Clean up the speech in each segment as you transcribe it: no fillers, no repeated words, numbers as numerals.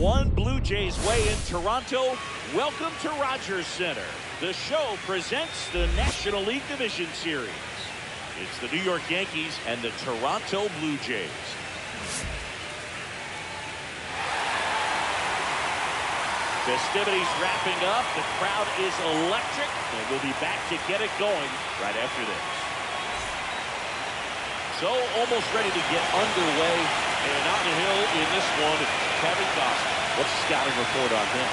1 Blue Jays way in Toronto. Welcome to Rogers Center. The show presents the National League Division Series. It's the New York Yankees and the Toronto Blue Jays. Festivities wrapping up. The crowd is electric, and we'll be back to get it going right after this. So almost ready to get underway, and on the hill in this one, Kevin Goss. What's the scouting report on him?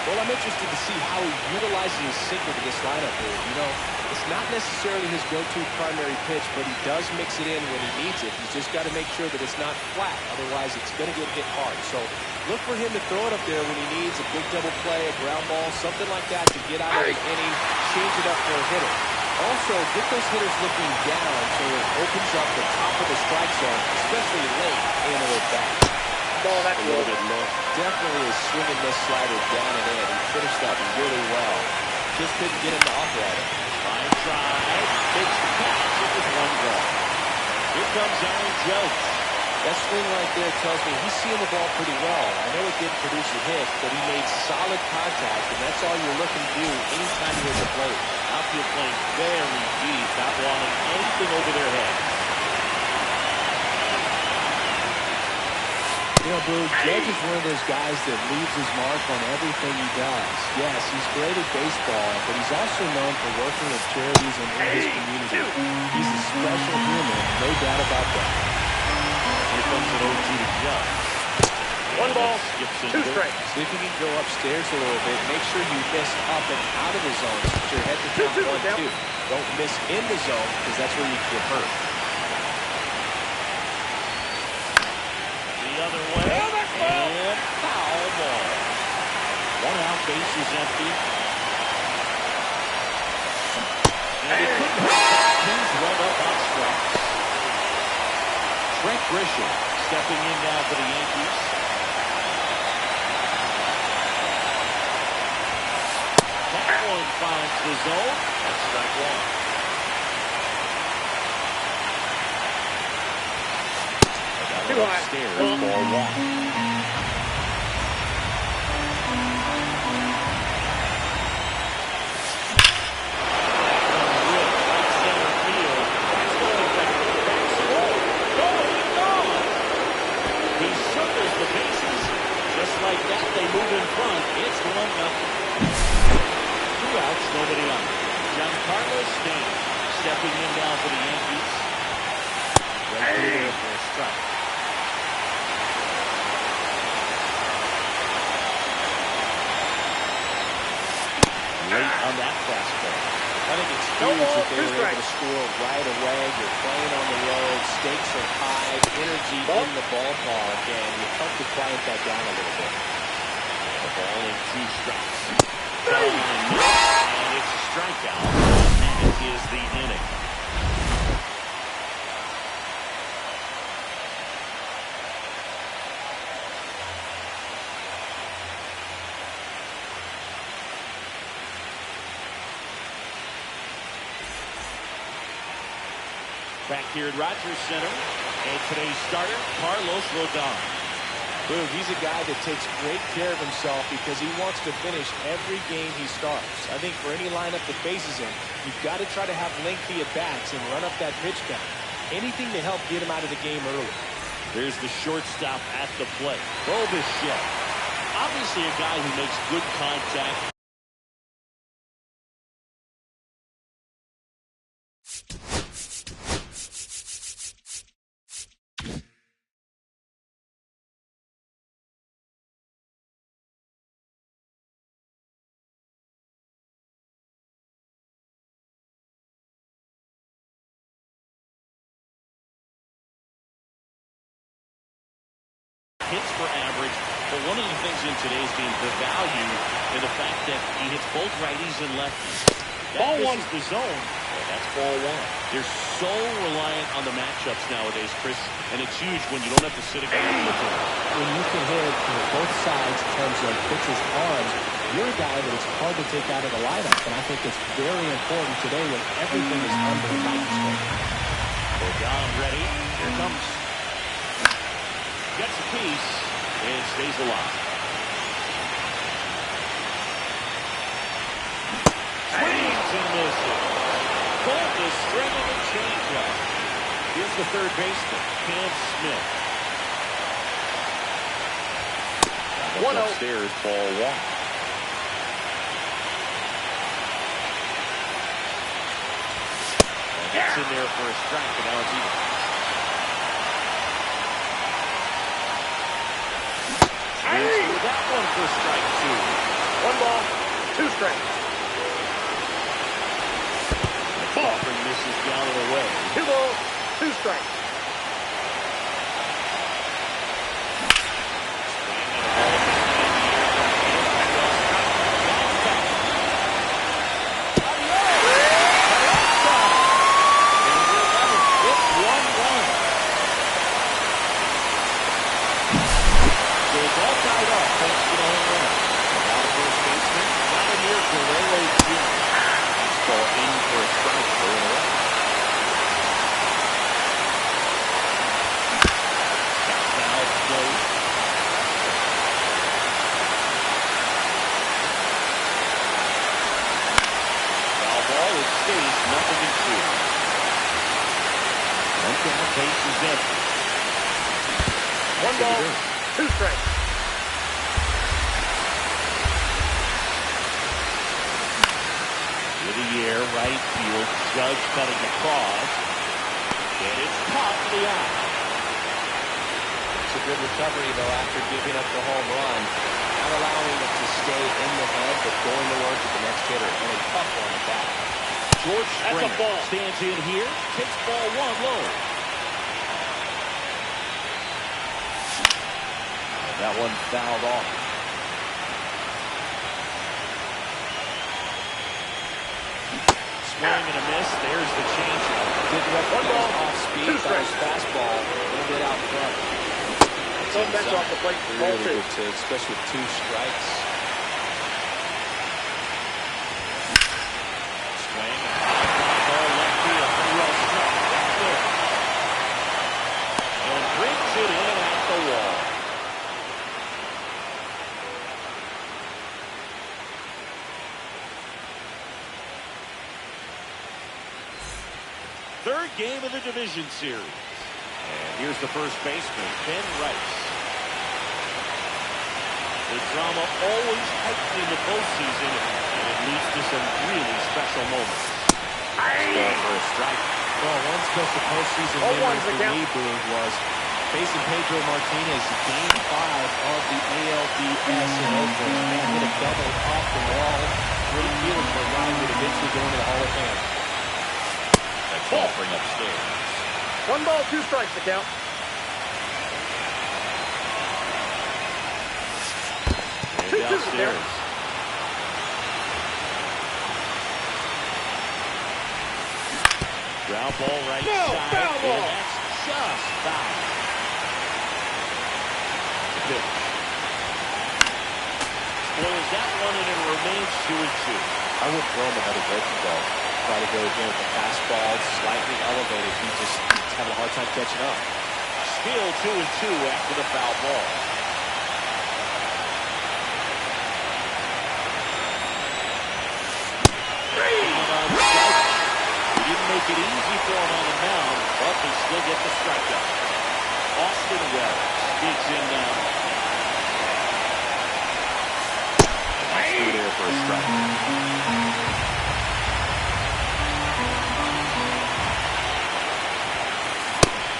Well, I'm interested to see how he utilizes his sinker to this lineup here. You know, it's not necessarily his go-to primary pitch, but he does mix it in when he needs it. He's just got to make sure that it's not flat. Otherwise, it's going to get hit hard. So look for him to throw it up there when he needs a big double play, a ground ball, something like that to get out of the inning, change it up for a hitter. Also, get those hitters looking down so it opens up the top of the strike zone, especially late in or back. Ball, that's a little bit low. Definitely is swinging this slider down and in. He finished that really well. Just didn't get him to operate it. Line drive, makes the catch. It was 1 ball. Here comes Aaron Judge. That swing right there tells me he's seeing the ball pretty well. I know it didn't produce a hit, but he made solid contact, and that's all you're looking to do anytime you're at the plate. Outfield playing very deep, not wanting anything over their heads. You know, Blue, Judge is one of those guys that leaves his mark on everything he does. Yes, he's great at baseball, but he's also known for working with charities and in his community. He's a special human, no doubt about that. Here comes an 0-2 to Judge. 1 ball, 2 strikes. See if you can go upstairs a little bit. Make sure you miss up and out of the zone since you're head to count 1-2. Don't miss in the zone because that's where you get hurt. The other way, and foul ball. 1 out, base is empty. And he couldn't hit. Kings run up on strikes. Trent Grisham stepping in now for the Yankees. That one finds the zone. That's strike 1. Too high. Upstairs, ball 1. Like that, they move in front. It's 1-0. 2 outs, nobody on. Giancarlo Stanton stepping in now for the Yankees. Right there for a strike. Late on that fastball. I think it's huge that they were able to score right away. You're playing on the road. Stakes are high. Energy in the ballpark. And you help to quiet that down a little bit. The ball in 2 strikes. And it's a strikeout. And that is the inning. Back here at Rogers Center, and today's starter, Carlos Rodon. Boom, he's a guy that takes great care of himself because he wants to finish every game he starts. I think for any lineup that faces him, you've got to try to have lengthy at-bats and run up that pitch count. Anything to help get him out of the game early. There's the shortstop at the plate. Bichette. Obviously a guy who makes good contact. Hits per average, but one of the things in today's game, the value in the fact that he hits both righties and lefties. Ball 1 is the zone. That's ball 1. They're so reliant on the matchups nowadays, Chris, and it's huge when you don't have to sit against the platoon. When you can hit both sides in terms of pitchers' arms, you're a guy that it's hard to take out of the lineup, and I think it's very important today when everything is under the microscope. Rodon ready. Here comes. Gets a piece and stays alive. the third baseman, Cam Smith. 1-0. Upstairs, ball one. And that's in there for a strike, and now it's even. With that one for strike two. 1 ball, 2 strikes. Offering misses down and away. 2 balls, 2 strikes. Right field, Judge cutting across, and it's caught in the eye. It's a good recovery, though, after giving up the home run. Not allowing it to stay in the head, but going to work with the next hitter. And a tough one at that. George Springer stands in here, takes ball one low. And that one fouled off. Swing and a miss. There's the changeup. Didn't recognize off speed by his fastball. A little bit out front. Don't bench off the plate. Really good take, especially with 2 strikes. Swing. Ball left field. Pretty well struck. That's good. And brings it in at the wall. Third game of the division series. And here's the first baseman, Ben Rice. The drama always heightened in the postseason, and it leads to some really special moments. Ball for a strike. Well, one special postseason memory for me, Boog, was facing Pedro Martinez in Game 5 of the ALDS in Oakland. Man hit a double off the wall. Really feeling for a guy who would eventually go into the Hall of Fame. That's offering upstairs. 1 ball, 2 strikes to count. And downstairs. Ground ball right side. Foul ball. And that's just foul. The pitch. Spoils that one, and it remains 2-2. I would throw him another breaking ball. Try to go again with the fastball, slightly elevated. He just having a hard time catching up. Still 2-2 after the foul ball. He didn't make it easy for him on the mound, but they still get the strikeout. Austin Wells digs in now. That's through there for a strike.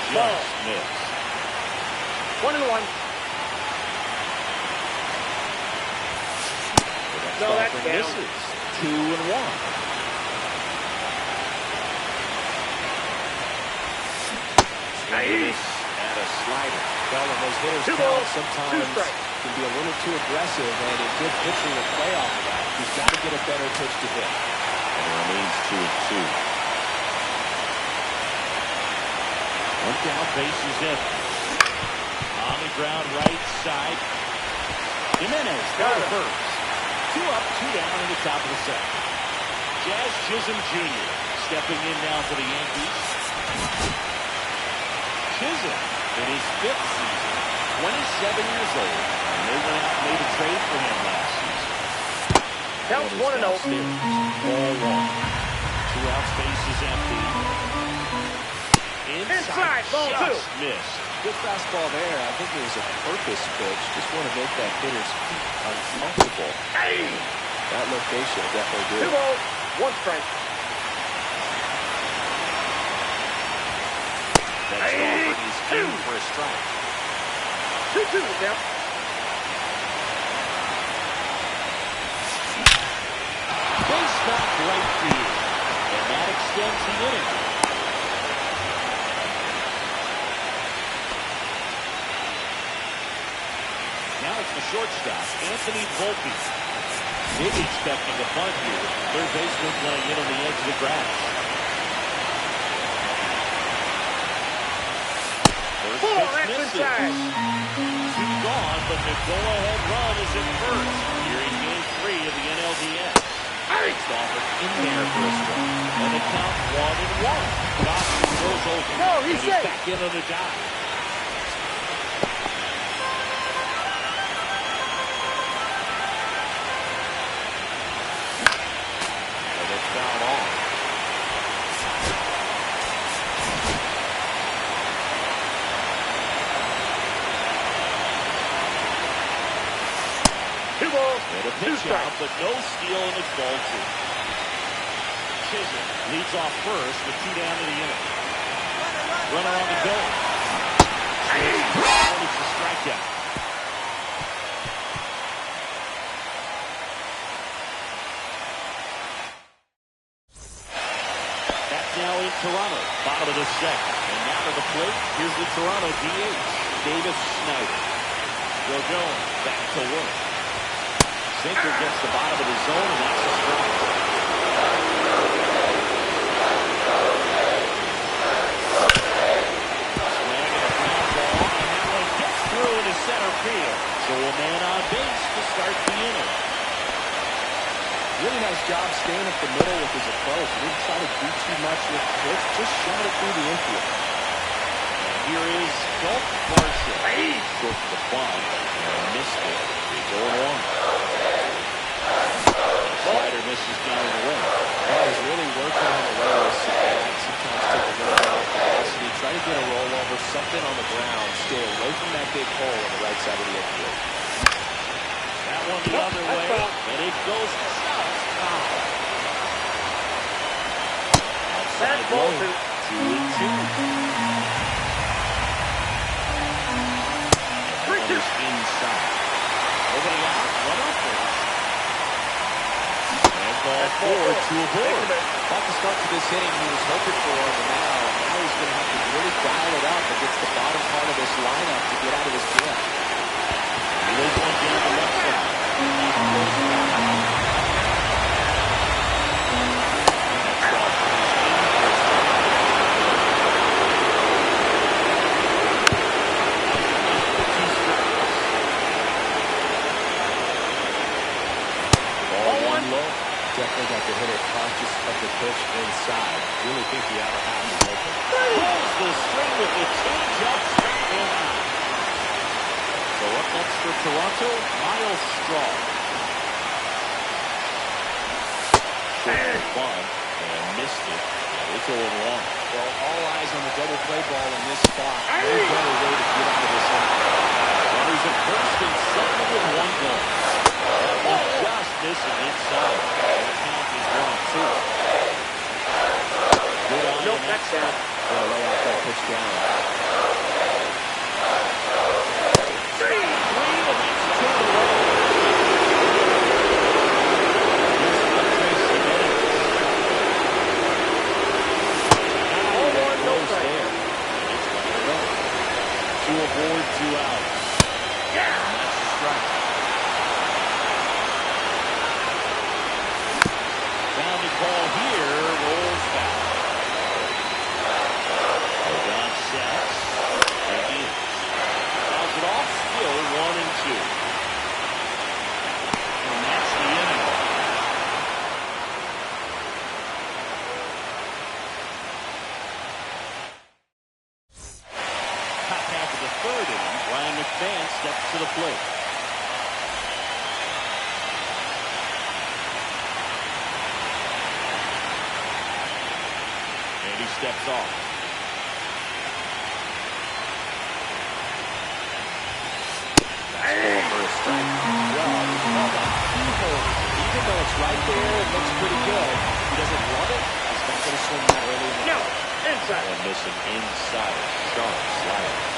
Just missed. 1-1. No, that's down. Misses. 2-1. Nice. And a slider. Well, when those hitters count, sometimes can be a little too aggressive, and a good pitcher will play off of that. He's got to get a better pitch to hit. And it remains 2-2. One down, bases empty. On the ground, right side. Jimenez got it first. 2 up, 2 down in the top of the second. Jazz Chisholm Jr. stepping in now for the Yankees. Chisholm in his 5th season, 27 years old, and they went out and made a trade for him last season. Counts 1-0. Ball 1. 2 outs, bases empty. Inside, ball two. Just missed. Good fastball there. I think it was a purpose pitch. Just want to make that hitter's feet uncomfortable. That location definitely did. 2 balls, 1 strike. That's offered. He's in for a strike. 2-2 the count. Base knock right field. And that extends the inning. Now it's the shortstop, Anthony Volpe. Maybe expecting a bunt here. Third baseman playing in on the edge of the grass. First pitch misses. 2 gone, but the go-ahead run is in first. Here in Game 3 of the NLDS. Next offer in there for a strike. And the count 1-1. Dawson throws over. No, he's safe. Back in on the dive. And it's fouled off. And a pitch out, but no steal, and it's ball 2. Chisholm leads off first with 2 down to the inning. Runner on the go. It's a strikeout. That's now in Toronto, bottom of the 2nd. And now to the plate, here's the Toronto DH, Davis Snyder. Still going, back to work. Sinker gets the bottom of the zone, and that's a strike. Swing and a ground ball, and that one gets through into center field. So a man on base to start the inning. Really nice job staying up the middle with his approach. He didn't try to do too much with the pitch, just shot it through the infield. And here is Gulf Larson. Short to the bunt, and missed it. He's 0-1. Slider misses down and away. He's really working on the way with sometimes take a little bit of velocity, try to get a rollover, something on the ground, stay away from that big hole on the right side of the infield. That one the other way, and it goes just foul. Outside ball 2-2. Runners inside. Opening out, run up there. Ball 4, 2 aboard. About to start to this inning, he was hoping for him, and now he's going to have to really dial it up against the bottom part of this lineup to get out of this jam. He lays one down the left side. Ball 1 low. Definitely got the hitter conscious of the pitch inside. Really think the outer half is open. Pulls the string with the change-up straight in. So up next for Toronto, Miles Straw. Short for fun and missed it. It's 0-1. Well, all eyes on the double play ball in this spot. No better way to get out of this inning. Runners at first and second with 1 goal. Just missing inside. The count is 1-2. Good on Nope, that's down. Gonna lay out that pitch down. 3, and that's 2 in a row. Here's Andres Jimenez. Now there goes there. And it's 1-0. 2 aboard, 2 out. And that's a strike. Grounded ball here, rolls back. Down sets, and in. Fouls it off, still 1-2. And that's the inning. Top half of the 3rd inning, Brian McMahon steps to the plate. And he steps off. there. It looks pretty good. He doesn't love it. He's not going to swing that early in the No, game. inside. And missing inside. Sharp slider.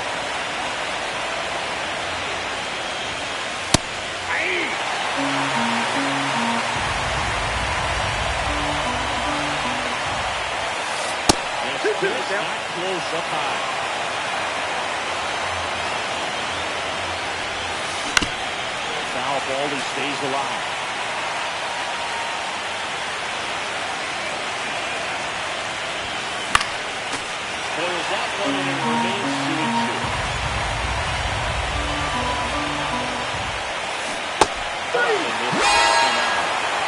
And it's not close up high. Foul ball, he stays alive. Spoils that one, and it remains 2-2.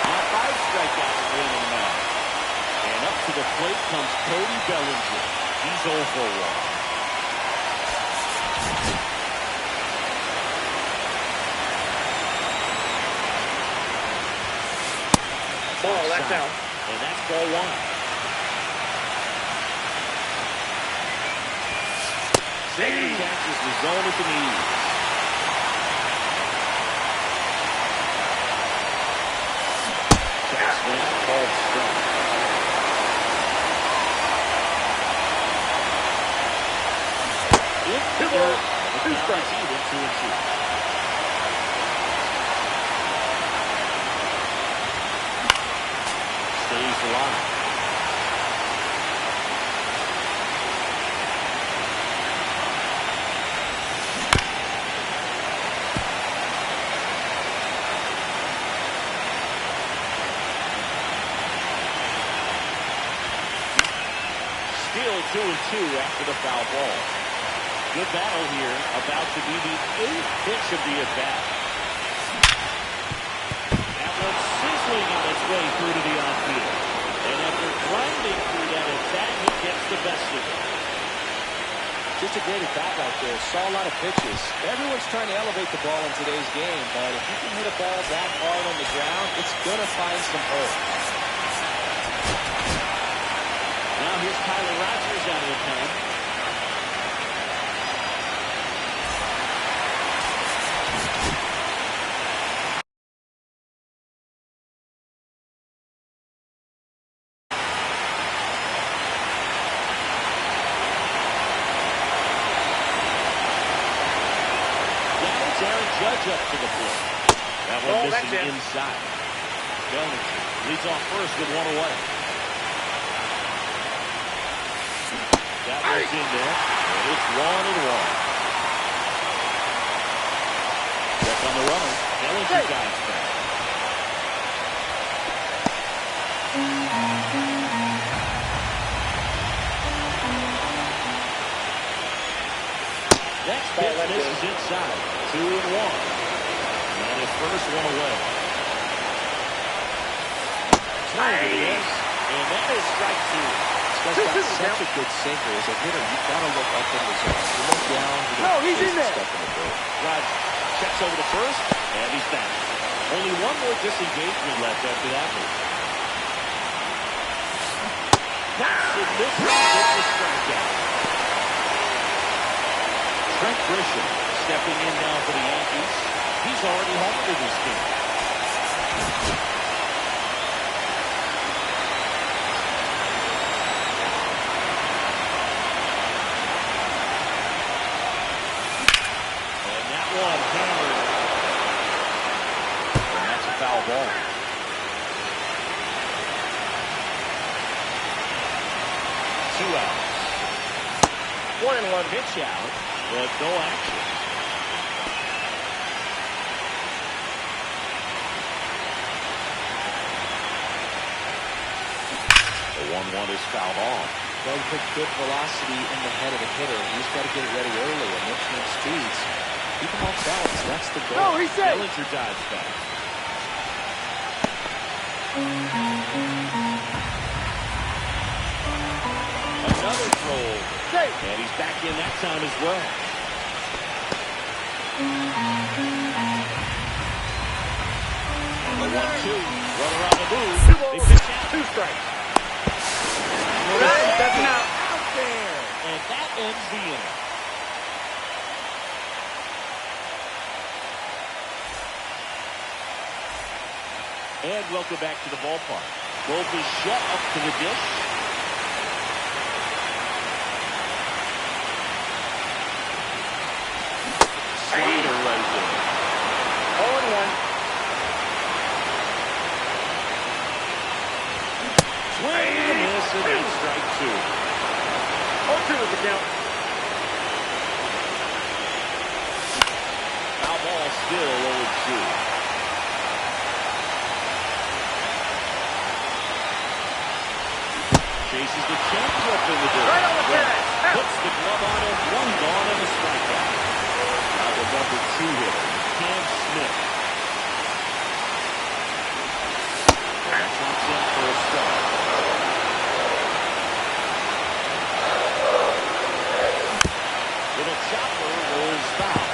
Now 5 strikeouts for him in the match. And up to the plate comes Cody Bellinger. He's 0 for 1. Ball, that's out. And that's ball 1. He catches the zone at the knees. Check swing, called strike. Into the dirt. The count is even, 2-2. Stays alive. Still 2-2 after the foul ball. Good battle here, about to be the 8th pitch of the at-bat. That one sizzling on its way through to the outfield. And after grinding through that at-bat, he gets the best of it. Just a great at-bat right there. Saw a lot of pitches. Everyone's trying to elevate the ball in today's game, but if you can hit a ball that hard on the ground, it's going to find some holes. Now here's Tyler Rogers out of the pen. Judge up to the plate. That one missing inside. Bellinger leads off first with 1 away. That one's in there. And it's 1-1. Check on the runner. Bellinger dives back. Next pitch misses inside. 2-1. And his first one away. Swing it is. And that is strike 2. That's got such a good sinker. As a hitter, you've got to look up in the zone. You look down. No, he's in there. Stuff in the dirt. Rod checks over to first, and he's back. Only one more disengagement left after that move. Submission gets the strikeout. Trent Grisham stepping in now for the Yankees. He's already homered in this game. And that one hammered. And that's a foul ball. 2 outs. 1-1 pitch out, but no action. The 1-1 is fouled off. Well, you put good velocity in the head of the hitter. He's got to get it ready early and mix speeds. Keep him off balance. That's the goal. No, he's safe. Bellinger dives back. Another throw. Safe. And he's back in that time as well. The 1-2. Runner on the move. They pitch out. 2 strikes. That's an out. Out there. And that ends the inning. And welcome back to the ballpark. Both is shut up to the dish. Slider right there. 0-1. Swing and a miss, and that's strike two. 0-2 is the count. Foul ball still 0-2. Chases the changeup in the dirt. Right on the bag. Puts the glove on it. One gone and a strikeout. Now the number 2 hitter, Cam Smith. Chops in for a strike. Little chopper rolls foul.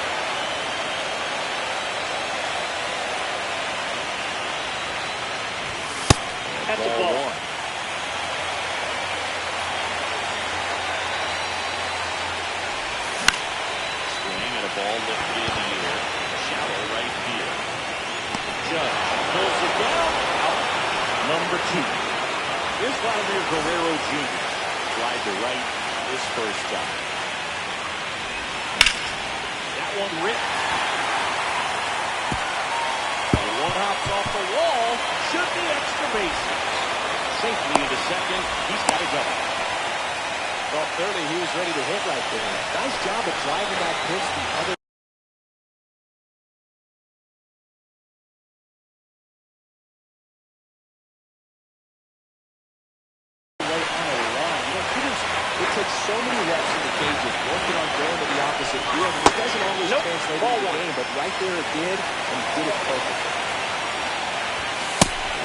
That's a ball. One. Ball lifted in the air. Shallow right field. Judge pulls it down. Out. Number 2. Here's Vladimir Guerrero Jr. Slide to right his first time. That one ripped. The one hops off the wall. Should be extra bases. Safely into second. He's got to go. Well, clearly he was ready to hit right there. Nice job of driving that pitch the other. Way on a run. You know, hitters, it takes so many reps in the cages working on going to the opposite field. It doesn't always translate to the game, but right there it did, and he did it perfectly.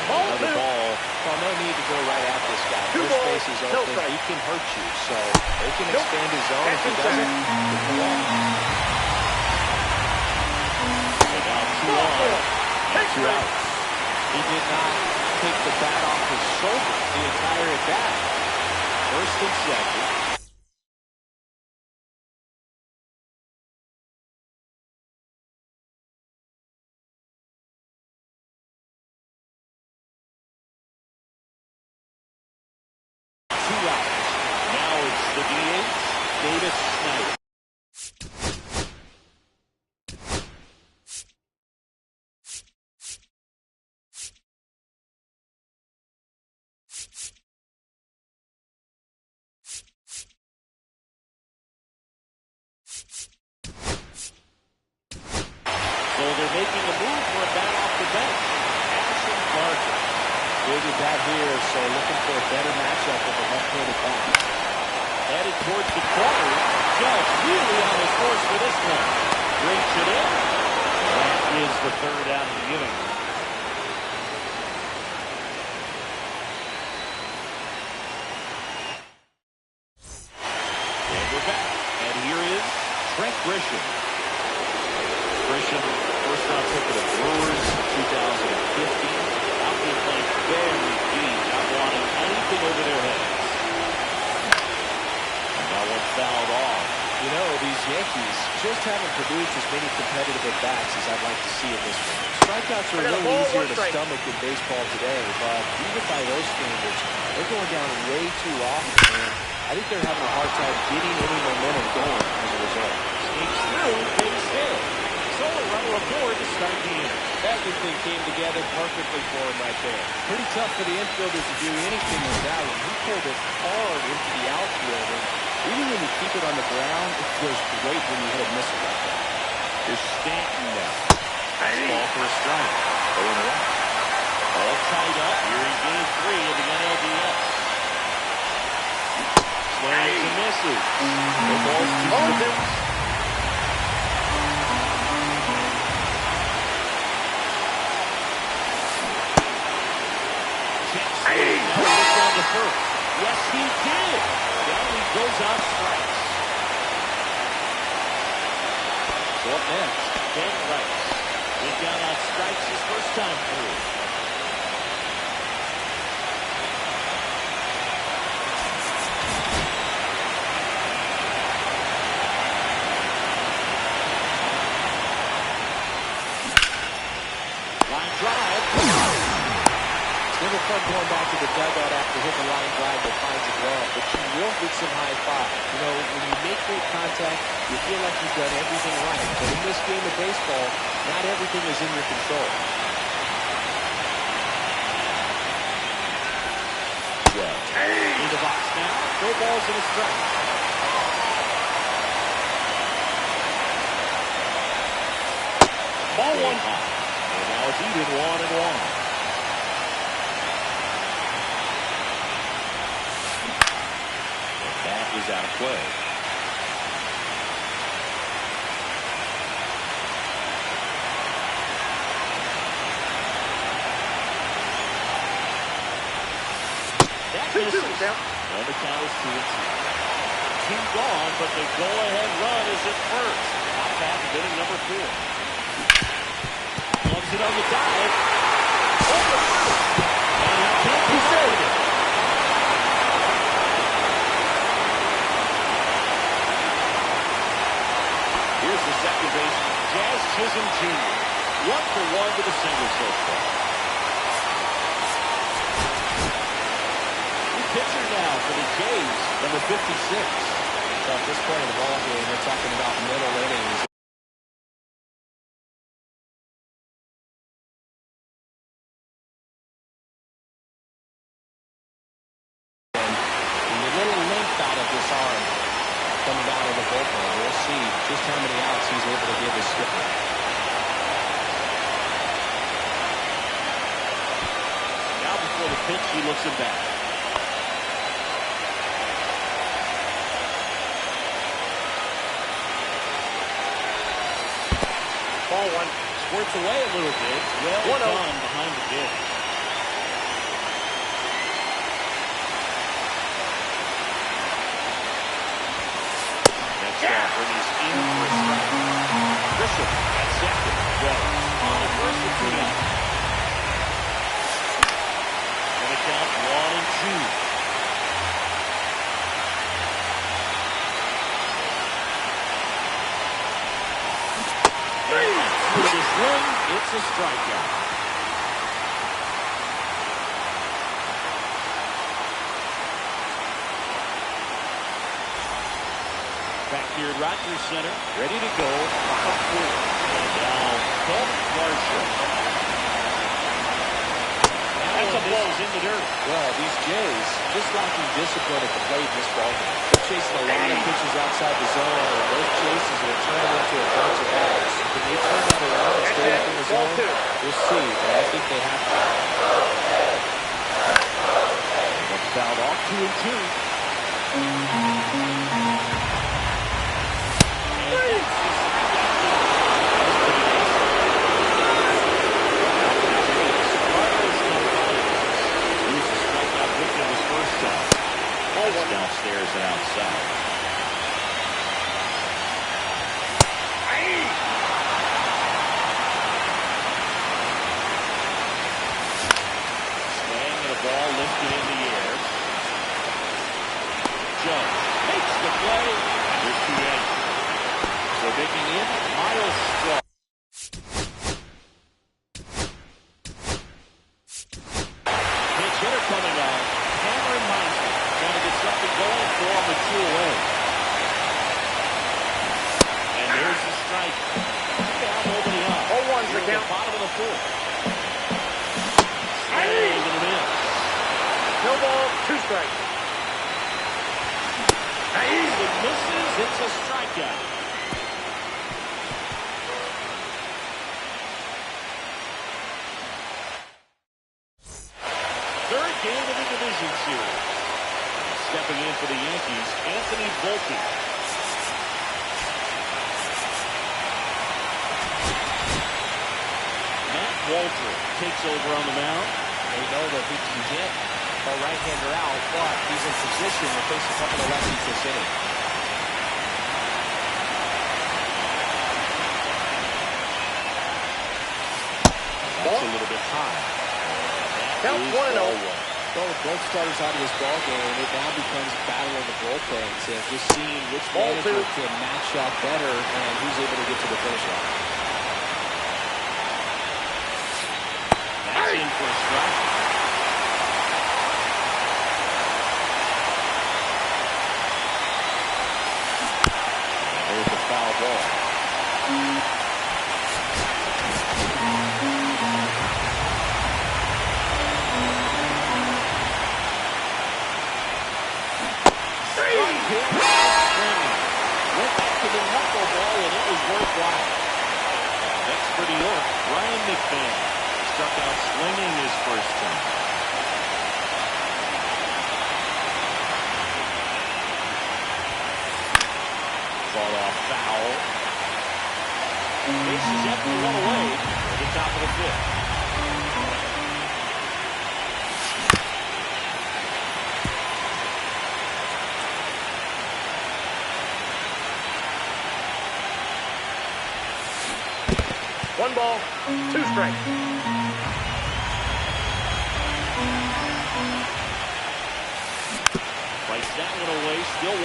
Another ball. Well, no need to go right at this guy. Two First balls, base is no open. strike. He can hurt you, so they can expand his zone. If he That's doesn't, inside. it's a walk. So now 2 on. Take 2 outs. He did not take the bat off his shoulder the entire at bat. First and second. Now it's the DH, Davis Snyder. So they're making a move for a bat off the bench. Addison Barker. Big at bat here, so looking for a better matchup with the left-handed bat. Headed towards the corner. Judge really on his course for this one. Brings it in. That is the third out of the inning. And we're back. And here is Trent Grisham. Grisham, first round pick of the Brewers in 2015. Outfield playing very deep, not wanting anything over their heads. And that one fouled off. You know, these Yankees just haven't produced as many competitive at-bats as I'd like to see in this one. Strikeouts are a little easier to stomach in baseball today, but even by those standards, they're going down way too often, and I think they're having a hard time getting any momentum going as a result. Sneaks through, base hit. So a runner aboard to start the inning. Everything came together perfectly for him right there. Pretty tough for the infielders to do anything with that one. He pulled it hard into the outfield, and even when you keep it on the ground, it feels great when you hit a missile like that. Here's Stanton now. Ball for a strike. 0-1. All tied up here in game 3 of the NLDS. Swings and misses. The ball's 2-0. First. Yes, he did. Down he goes on strikes. So up next, Ben Rice. Went down on strikes his first time through. Line drive. back to the dugout after hitting the line drive that finds a glove, but you will get some high five. You know, when you make great contact, you feel like you've done everything right. But in this game of baseball, not everything is in your control. Well, in the box now. No balls and a strike. Ball one. And now it's even 1-1. That is out of play. That misses. Well, the count is 2-2. 2 gone, but the go-ahead run is at first. Out back of inning number 4. Loves it on the dive. Over first. And he can't be saved it. Here's the second baseman, Jazz Chisholm Jr. 1-for-1 with a single so far. New pitcher now for the Jays, number 56. So at this point in the ball game, we're talking about middle innings. And a little length out of this arm coming out of the bullpen. We'll see just how many outs he's able to give his skipper. Now before the pitch, he looks him back. Ball one. Squirts away a little bit. Well done behind the dish. Next offer is in for a strike. Bishop at second. Well, on the first and 2 down. And the count 1-2. With this swing, it's a strikeout. Back here at Rogers Center, ready to go. Bottom 4. And now, Paul Marshall. That's a ball in the dirt. Well, these Jays just lacking discipline at the plate in this ballgame. They're chasing a lot of pitches outside the zone, and those chases are turning into a bunch of outs. Can they turn that around and stay up in the zone? We'll see, but I think they have to. Fouled off 2-2. Downstairs and outside. Swing and a ball lifted in the air. Judge makes the play. Here's 2 in. So digging in, Miles Straw. Pitch hitter coming on. Cameron Miles. Trying to get something going for him with 2 away. And there's the strike. Down, nobody up. 0-1's the count. Bottom of the 4th. Swing and a miss. No ball, 2 strikes. It misses. It's a strikeout. Third game of the division series. Stepping in for the Yankees, Anthony Volpe. Matt Walter takes over on the mound. They know that he can get a right-hander out, but he's in position to face a couple of lefties this inning. That's a little bit high. Count 1-0. Well, with both starters out of this ball game, it now becomes a battle of the bullpens and just seeing which Ball manager 2. can match up better and who's able to get to the finish line. That's in for a strike. hit. Swinging. Went back to the knuckleball, and it was worthwhile. Next for New York, Ryan McMahon. Struck out swinging his first time. Fought off foul. Bases empty, one away at the top of the fifth. One ball, two strikes. Fights that one away, still 1-2.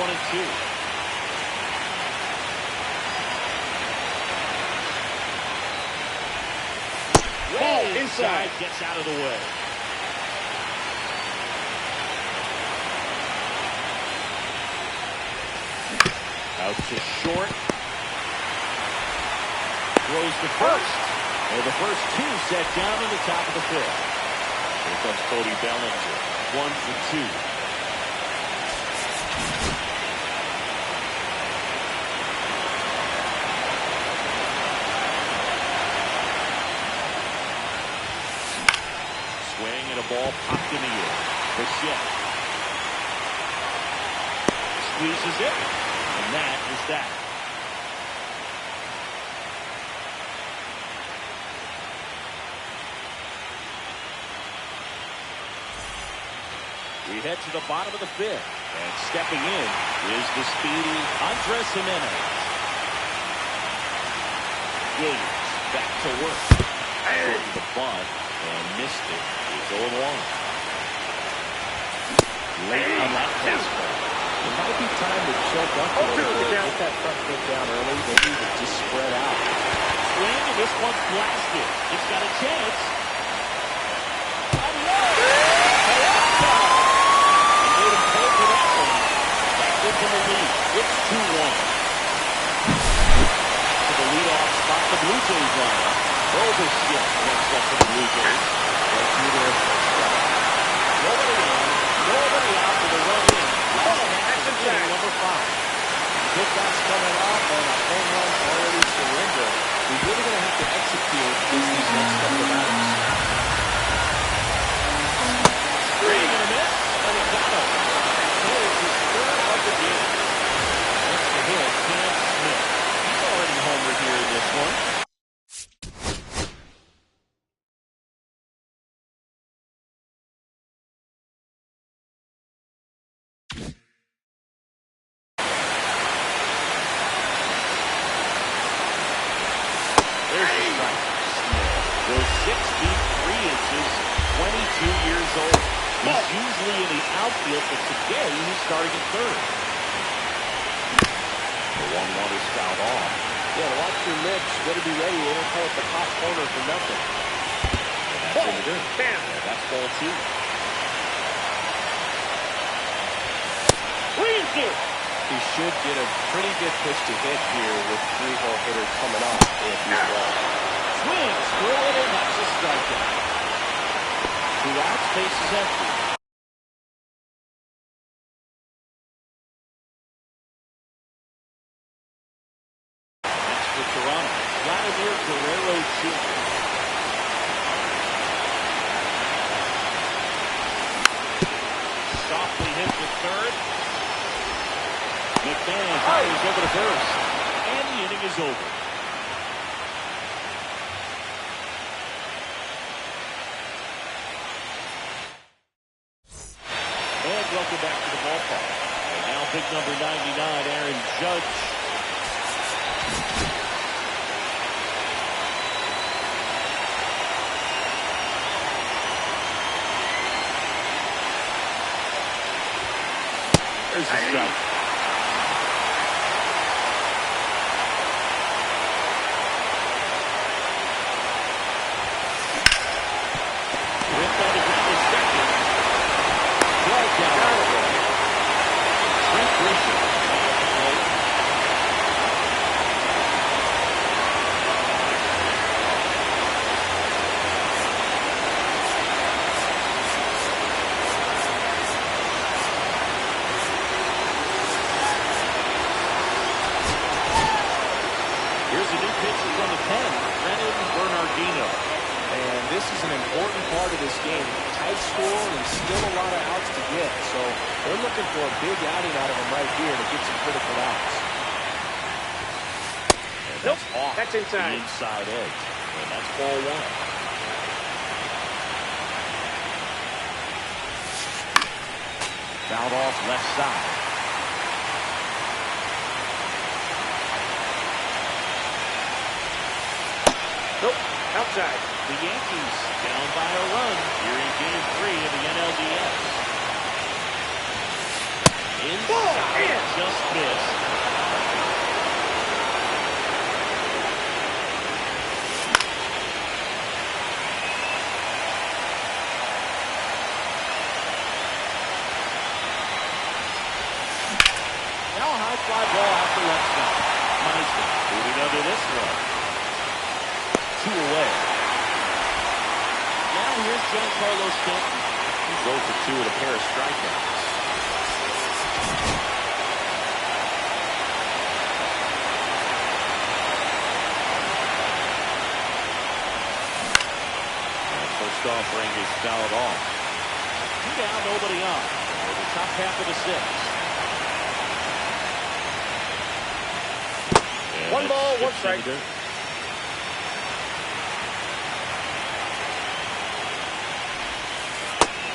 Ball inside. Gets out of the way. Out to short. Throws to first. And the first two set down in the top of the fifth. Here comes Cody Bellinger. 1 for 2. Swing and a ball popped in the air. Bichette squeezes it. And that is that. We head to the bottom of the fifth. And stepping in is the speedy Andres Jimenez. Williams back to work. Short the bunt and missed it. It's 0-1. Late on that fastball. It might be time to choke up a little bit. Get that front foot down early. Maybe even just spread out. Swing, and this one's blasted. It's got a chance. In the lead. It's 2-1. To the leadoff spot, the Blue Jays line. Bichette next up for the Blue Jays. Right through their first strike. Nobody on, nobody out for the run in. That's inning number 5. Big bats coming off and a home run already surrendered. He's really going to have to execute these next couple of outings. Swing and a miss, and he got him. Here's his third of the game. That's the hit, Cam Smith. He's already homered here in this one. There's the strike. Smith goes 6 feet 3 inches, 22 years old. He's usually in the outfield, but today he's starting at third. The 1-1 is fouled off. Yeah, watch your lips. Better be ready. They don't call it the pop corner for nothing. And that's in the dirt. Yeah, that's ball 2. 3-2. He should get a pretty good pitch to hit here with 3-hole hitter coming off if he's well. Swings through it, and that's a strikeout. 2 outs, base is empty. Next for Toronto, Vladimir Guerrero Jr. Softly hit to third. McMahon fires over to first. And the inning is over. And welcome back to the ballpark. And now big number 99, Aaron Judge. There's the strike. Ripped on the ground to second. Well down. Trent Grisham. score and still a lot of outs to get. So they're looking for a big outing out of him right here to get some critical outs. And that's off That's inside. the inside edge. And that's ball one. Fouled off left side. Nope. Outside. The Yankees down by a run here in Game 3 of the NLDS. Inside, just missed. Now a high fly ball out to left side. Meisner moving under this one. 2 away. Now here's Giancarlo Stanton. He's 0 for 2 with a pair of strikeouts. And first offering is fouled off. 2 down, nobody on. For the top half of the 6th. And 1 ball, 1 strike.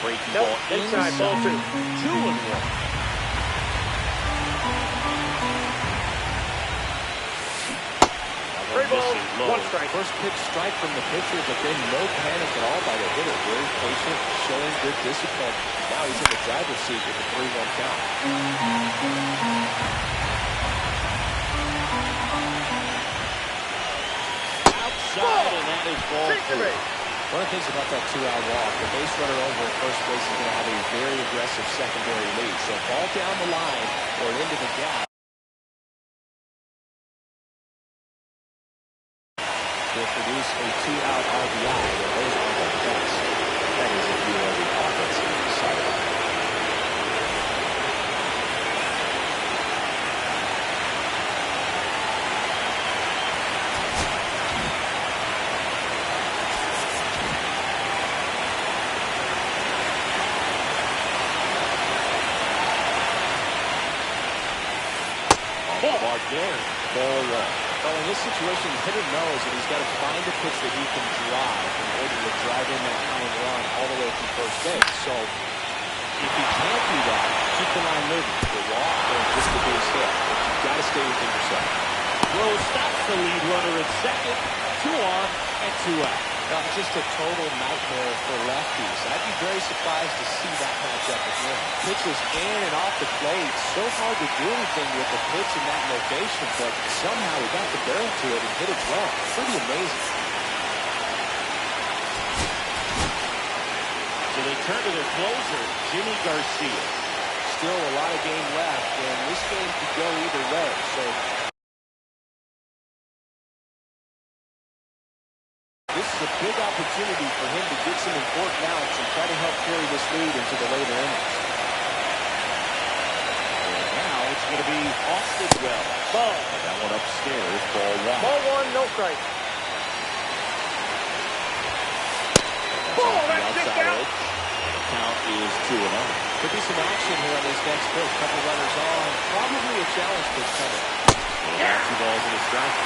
Breaking Nope. ball Inside. Ball 2. 2-1. Three balls, 1 strike. First pitch strike from the pitcher, but then no panic at all by the hitter. Very patient, showing good discipline. Now he's in the driver's seat with the 3-1 count. Outside, and that is ball 3. One of the things about that 2-out walk, the base runner over at first base is going to have a very aggressive secondary lead. So ball down the line or into the gap will produce a 2-out RBI. And those are the best. That is if you are the offensive side. Mark there. Ball 1. Well, in this situation, the hitter knows that he's got to find a pitch that he can drive in order to drive in that tying run all the way from first base. So if he can't do that, keep the line moving. The walk or just the base hit. But you've got to stay within yourself. Rose stops the lead runner at second. 2 on and 2 out. Just a total nightmare for lefties. I'd be very surprised to see that matchup again. Pitches in and off the plate. So hard to do anything with the pitch in that location, but somehow he got the barrel to it and hit it well. Pretty amazing. So they turn to their closer, Jimmy Garcia. Still a lot of game left, and this game could go either way. So this is a big opportunity for him to get some important outs and try to help carry this lead into the later innings. And now it's going to be Austin Wells. Ball. And that one upstairs, ball 1. Ball 1, no strike. That's Ball, off the that's kicked outside out. edge. And the count is 2-0. Could be some action here on this next pitch. Couple runners on. Probably a challenge pitch coming. And now 2 balls and a strike.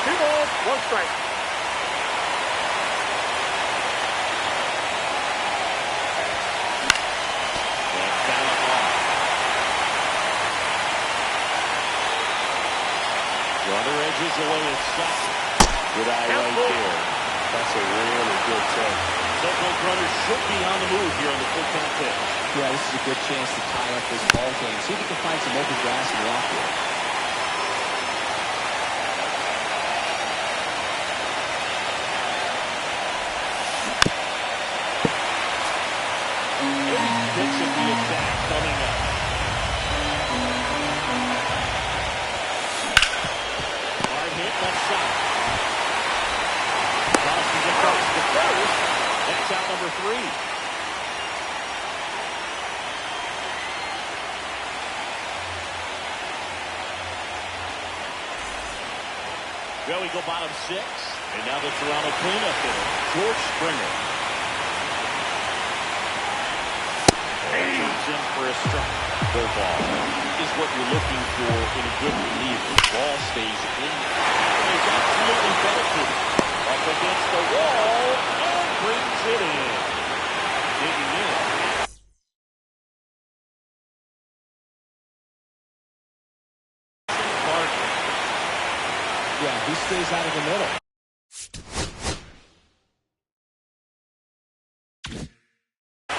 2 balls, 1 strike. Runner edges away at second. Good eye right there. That's a really good take. So both runners should be on the move here on the full count pitch. Yeah, this is a good chance to tie up this ball game. See if he can find some open grass in the outfield. Pitch of the attack coming up. Hard hit left side. Crosses across the first. That's out number 3. Well, we go bottom 6. And now the Toronto cleanup hitter, George Springer. in for a strike. Go ball is what you're looking for in a good reliever. Ball stays in. He's absolutely benefited. Up against the wall and brings it in. Digging in. Yeah, he stays out of the middle.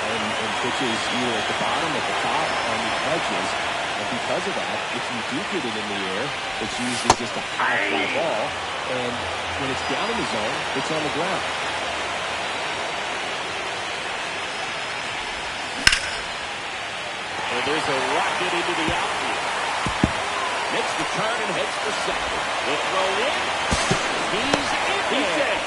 And pitches either at the bottom, at the top, on the edges. And because of that, if you do get it in the air, it's usually just a high fly ball. And when it's down in the zone, it's on the ground. And there's a rocket into the outfield. Makes the turn and heads for second. The throw in. He's in there.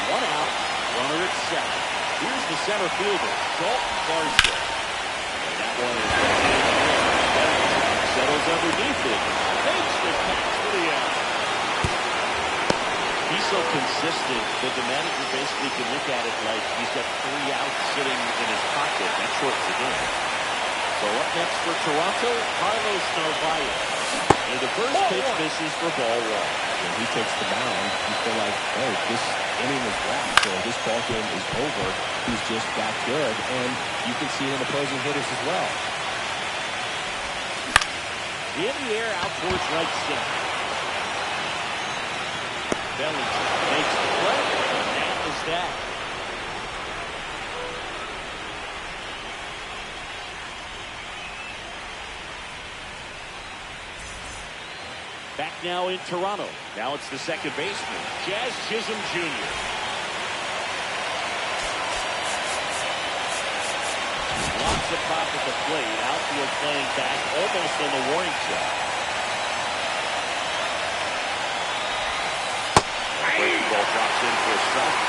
One out. Runner at second. Here's the center fielder, Dalton Varsho. And that one is settles underneath it. Makes the catch for the out. He's so consistent that the manager basically can look at it like he's got 3 outs sitting in his pocket. That shortens the game. So up next for Toronto, Carlos Narvaez. And the first pitch misses for ball 1. When he takes the mound, you feel like, hey, this inning is wrapped, or this ball game is over. He's just that good, and you can see it in opposing hitters as well. In the air, out towards right center. Bellinger makes the play, and that is that. Back now in Toronto. Now it's the second baseman, Jazz Chisholm Jr. Lots of pop at the plate. Outfield playing back almost on the warning shot. Breaking ball drops in for a strike.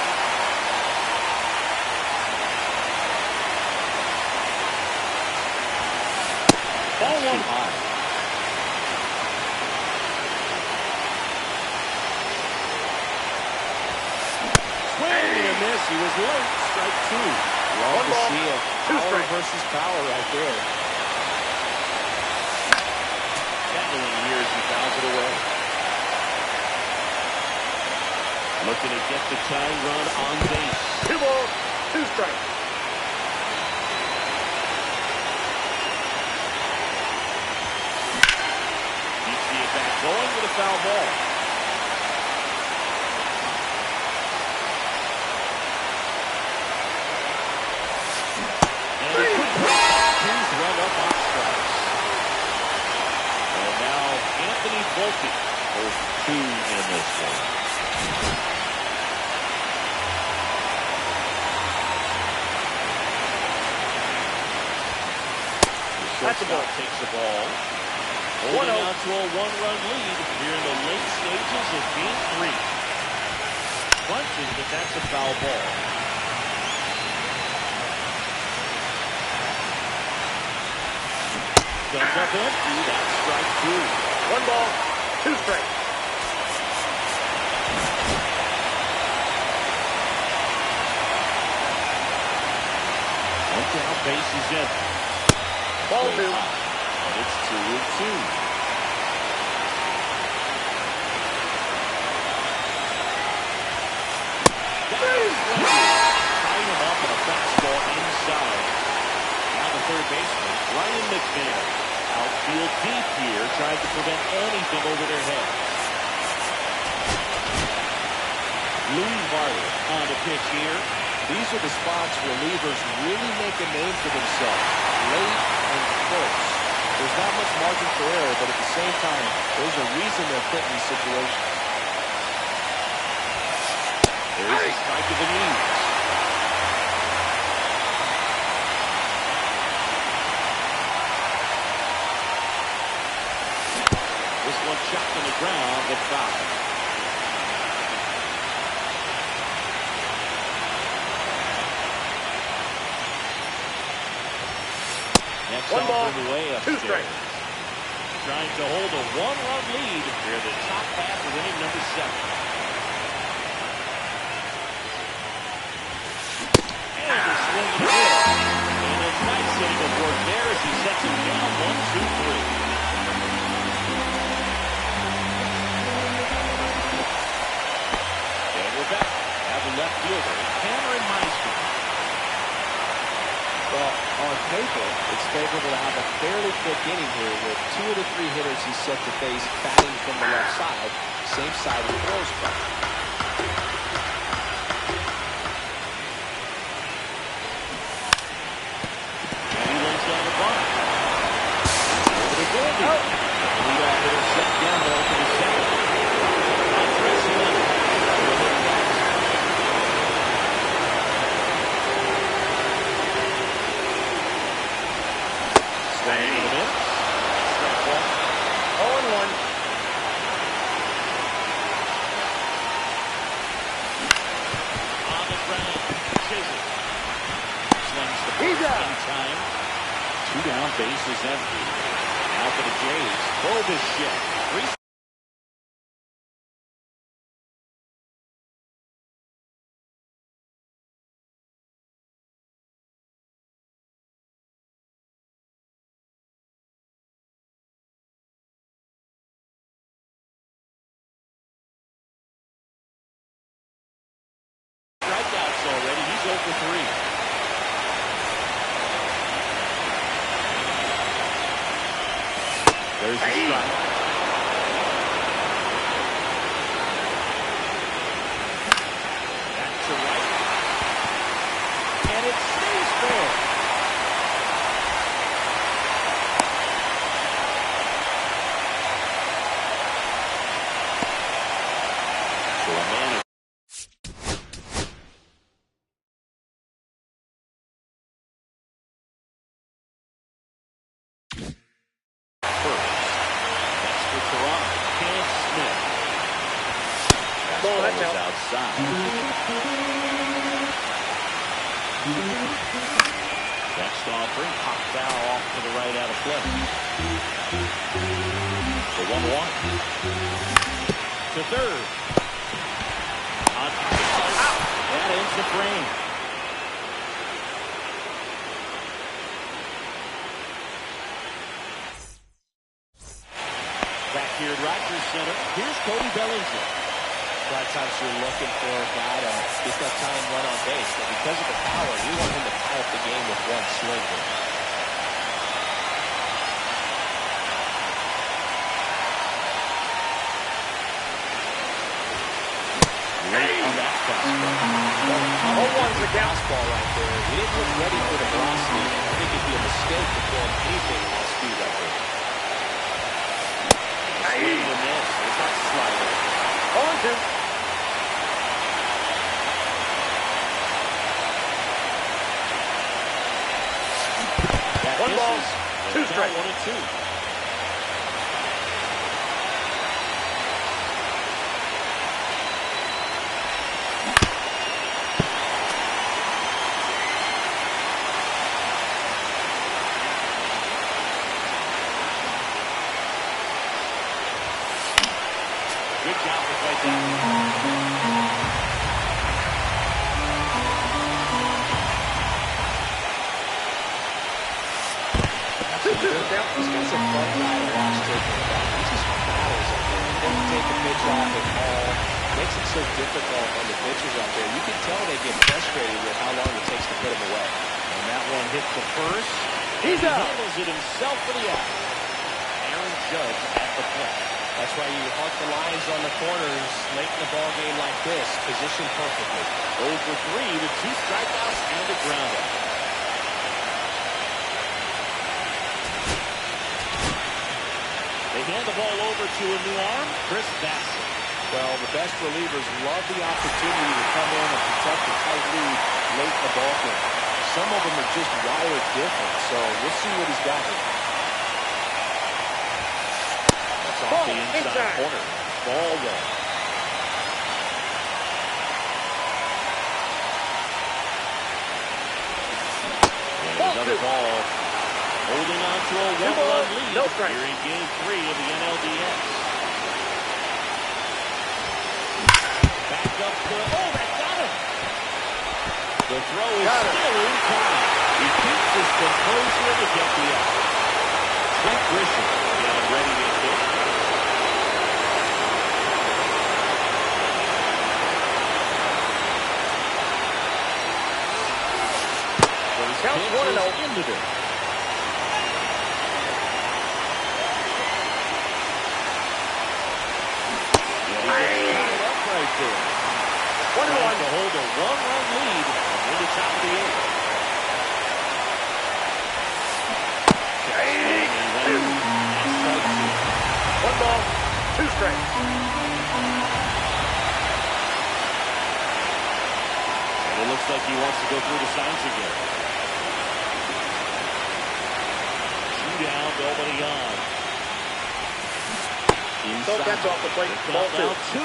Ball 1 high. He was late. Strike 2. Love to see a power versus power right there. Battling here as he fouls it away. Looking to get the tying run on base. 2 balls, 2 strikes. Keeps the at-bat going with a foul ball. Volpe goes 2 in this one. The shortstop takes the ball. Holding on to a 1-run lead here in the late stages of Game 3. Bunting, but that's a foul ball. Comes up empty. That's strike 2. 1 ball, 2 strikes. One down, base is in. Ball 2. And it's 2-2. Tying him up on a fastball inside. Now the third baseman, Ryan McMahon. Outfield deep here, trying to prevent anything over their heads. Louis Varley on the pitch here. These are the spots relievers really make a name for themselves. Late and close. There's not much margin for error, but at the same time, there's a reason they're put in these situations. There's a strike to the knees. This one chopped on the ground, but foul. Next One ball, on the way 2 upstairs. strikes. Trying to hold a 1-run lead here, the top half of inning number 7. left fielder, Cameron Meisner. Well, on paper, it's favorable to have a fairly quick inning here with 2 of the 3 hitters he's set to face batting from the left side, same side he throws from. And he lays down the bunt. Over to Goldie. Leadoff hitter set down low to the second. Pressing on the swing and a miss. Strike one. 0-1. On the ground. Chisholm. Slings the He's ball out. in time. 2 down, base is empty. Now for the Jays. Bobuschek. 3. Strikeouts already. He's 0 for 3. There's the strike. Back to right. And it stays fair. So a man Ball, that's out. outside. Next offering, pop foul off to the right out of play. The 1-1. To third. On that ends the frame. Back here at Rogers Center. Here's Cody Bellinger. A lot of times you're looking for a guy to get that time run on base, but because of the power, you want him to tie up the game with one swing here. Late on that fastball. 0-1's the count. Fastball right there. He didn't look ready for the velocity. I think it'd be a mistake to throw him anything at speed right there. Swing and a miss. There's that slider. 0-2. That 1 ball, misses. 2 strikes. 1-2. Good job to fight that. Two count. He's got some fun guy to watch taking it back. He just battles up there. He doesn't take the pitch off at all. Makes it so difficult on the pitchers out there. You can tell they get frustrated with how long it takes to put him away. And that one hit the first. He's He out. handles it himself for the out. Aaron Judge at the plate. That's why you hunt the lines on the corners late in the ball game like this, positioned perfectly. 0 for 3 with 2 strikeouts and a groundout. They hand the ball over to a new arm, Chris Bassett. Well, the best relievers love the opportunity to come in and protect a tight lead late in the ball game. Some of them are just wired different, so we'll see what he's got here. That's off Ball the inside corner. Ball 1. And another ball. Holding on to a 1-1 lead no strike. here in Game 3 of the NLDS. Back up to, that got him. The throw is still in time. He keeps his composure to get the out. Trent Grisham getting ready to hit. count, pitch 1-0. is into there. Yeah, he gets tied up right there. 1-1. Trying to hold a one-run lead in the top of the eighth. One ball, 2 strikes. And it looks like he wants to go through the signs again. Two down, nobody on. So that's off the plate. Ball 2. Now 2-2.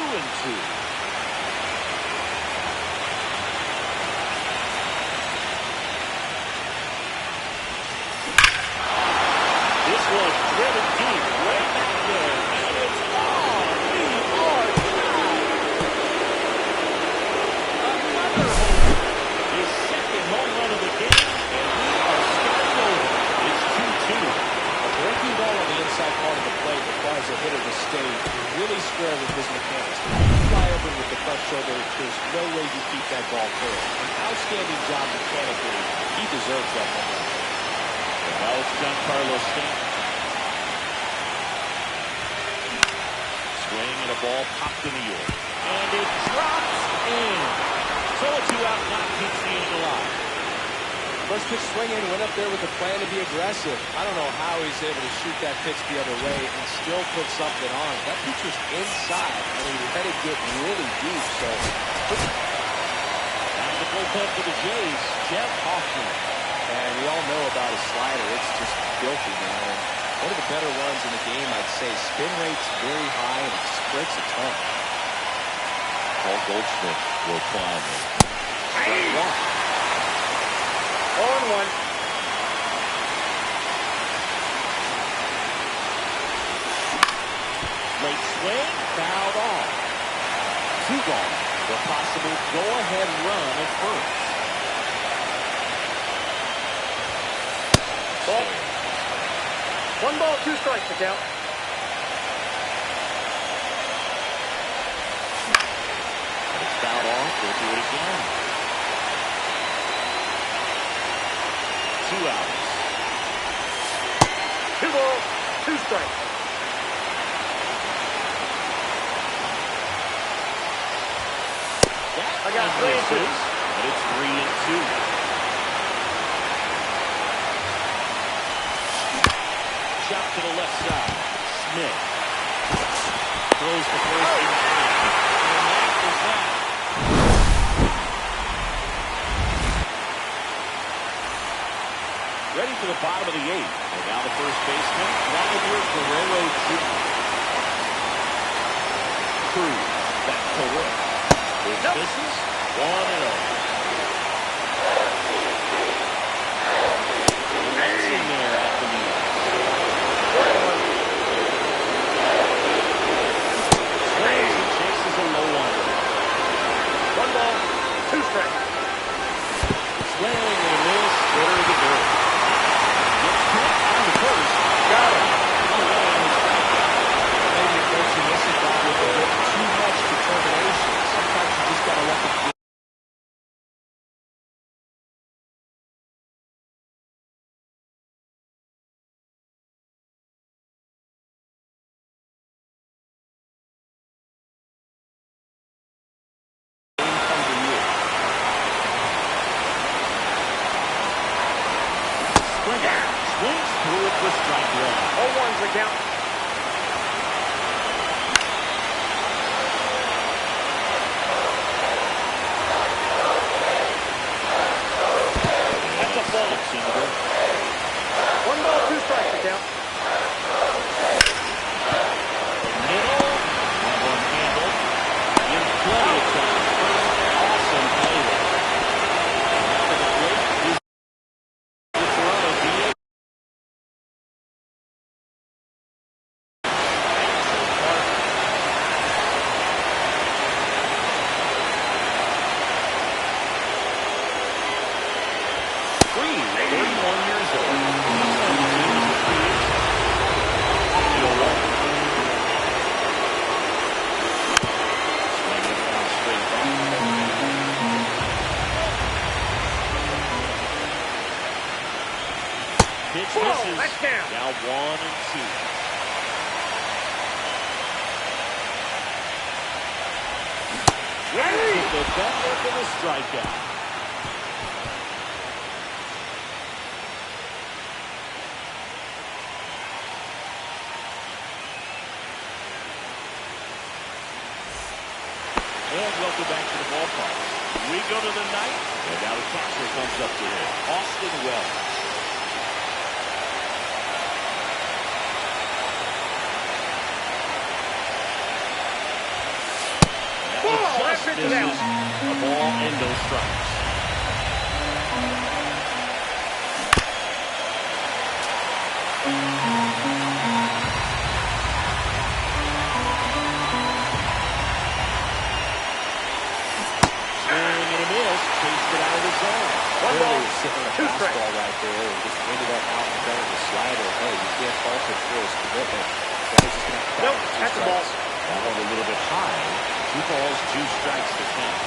This was driven deep, way back there, and it's gone. We are tied. Another home run. His second home run of the game, and we are starting over. It's 2-2. A breaking ball on the inside part of the plate requires a hitter to stay really square with his mechanics. If you fly over with the front shoulder, there's no way you keep that ball clear. An outstanding job mechanically. He deserves that home run. Now it's Giancarlo Stanton. Swing and a ball popped in the air. And it drops in. So a 2-out knock keeps the inning alive. First pitch swinging, went up there with a plan to be aggressive. I don't know how he's able to shoot that pitch the other way and still put something on. That pitch was inside, and he let it get really deep. So, out of the bullpen for the Jays, Jeff Hoffman. And we all know about his slider. It's just filthy, man. And one of the better runs in the game, I'd say. Spin rate's very high, and it splits a ton. Paul Goldschmidt will climb it. Hey! 0-1. Late swing, fouled off. 2 gone. The possible go-ahead run at first. Ball. 1 ball, 2 strikes to count. It's fouled off. They'll do it again. 2 outs. 2 balls, 2 strikes. I got 3 and 2. But it's 3-2. Shot to the left side. Smith throws the first in time. And that is that. Ready for the bottom of the 8th. And now the first baseman, Vladimir Guerrero Jr. Cruz back to work. This is 1-0. That's in there at the knee. Swings and chases a low under. 1 ball, 2 strikes. Swing and a miss. Hitter of the dirt. Gets hit on the first. Got him. Maybe approaching this is with a bit too much determination. Sometimes you just got to let the game come to you. Springer swings through it for strike 1. 0-1's the count. That's a ball. 1 ball, 2 strikes to count. Middle. One handle. In plenty of time. Awesome play there. Now to the plate. Toronto pitch Whoa, misses. that's down. Now 1-2. Ready to the bender for the strikeout. And welcome back to the ballpark. We go to the ninth, and now the catcher comes up to hit, Austin Wells. Whoa, that pitch is out. A ball and no strikes. Sitting on a fastball right there and just ended up out and down the slider. Hey, you can't fault him for his commitment. Guys just gonna have to nope, that's the ball. That one a little bit high. 2 balls, 2 strikes to count.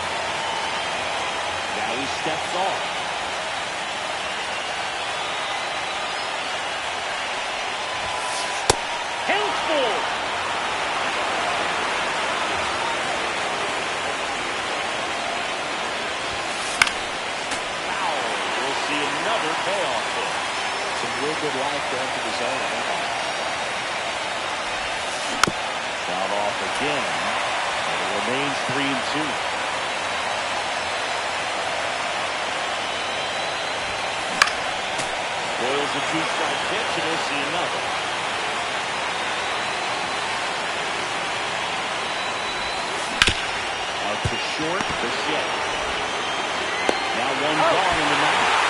Now he steps off. Hands full. Another payoff there. Some real good life going to the zone. Fouled off again. And it remains 3-2. Boyle's a 2-strike pitch, and we'll see another. Out to short, Bichette. Now one gone in the ninth.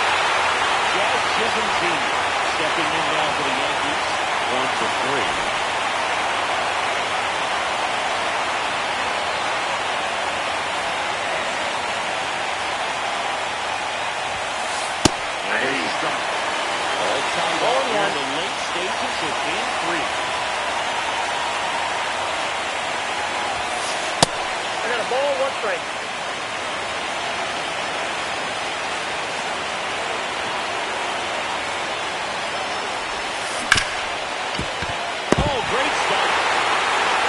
Jazz Chisholm Sr. stepping in now for the Yankees. 1-for-3. And there's a strike. All tied up in the late stages of Game 3. I got a ball, 1 strike. Great stuff.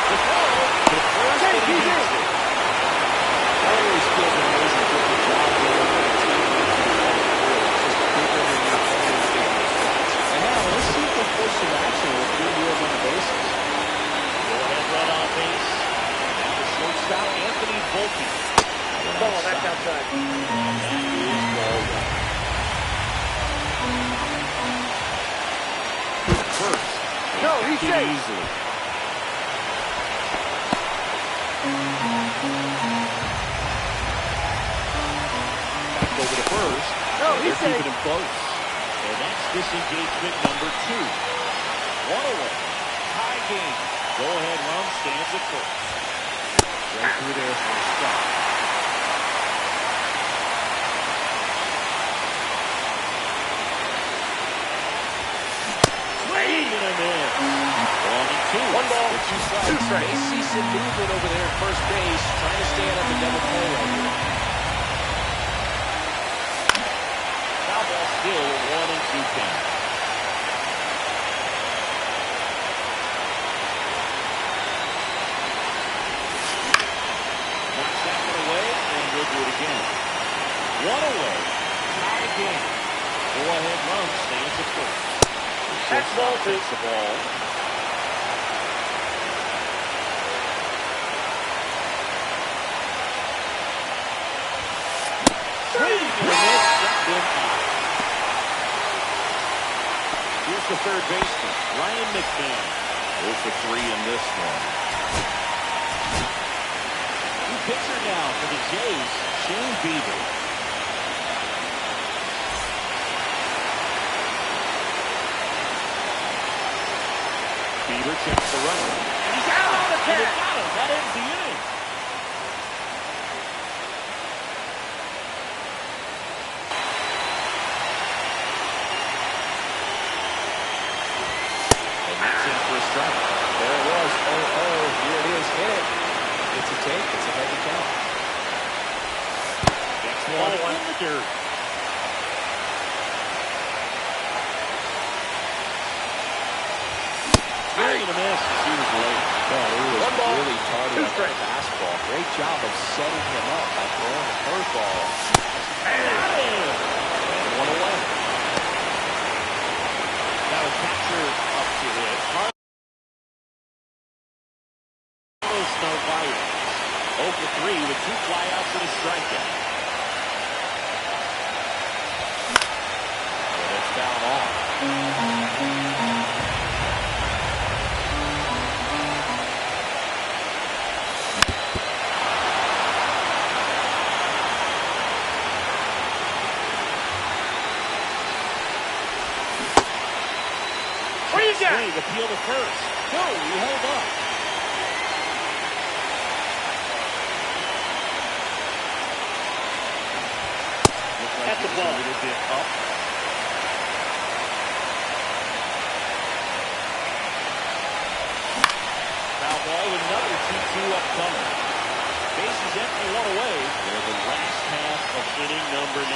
The throw to first and he gets it. Always feels amazing to get the job done on the team. Just bigger than your opponent. And now let's see if they push some action with 3 wheels on the bases. Go ahead, run on base. Now the shortstop, Anthony Volpe. Ball, that's outside. That is ball 1. First. No, he's safe. Easily. Back over to first. No, he's They're safe. keeping him close. And that's disengagement number 2. 1 away. Tie game. Go ahead run stands at first. Right through there for a strike. Swinging him in. 1-2. 1 ball, 2 strikes. They see some movement over there at first base, trying to stand up the double play right here. Foul ball still 1-2 count. Knocks that one away, and we'll do it again. 1 away. Tie game. Go ahead run stands at first. That's ball 2. Takes the ball. Here's the third baseman, Ryan McMahon. 0-for-3 in this one. New pitcher now for the Jays, Shane Bieber. Bieber checks the runner. And he's out on the catch. And got him. That ends the inning. Strike. There it was. 0-0. Here it is. Hit it. It's a take. It's a heavy count. Next one in the dirt. strikes. Fastball. Great job of setting him up by throwing the curveball. And one away. Now a catcher up to hit. Carlos Narvaez. 0 for 3 with 2 flyouts and a strikeout. And it's fouled off. Swing, appeal to first. No, he held up. At the ball. A little bit up. Foul ball with another 2-2 upcoming. Bases empty, 1 away. We're the last half of inning number 9.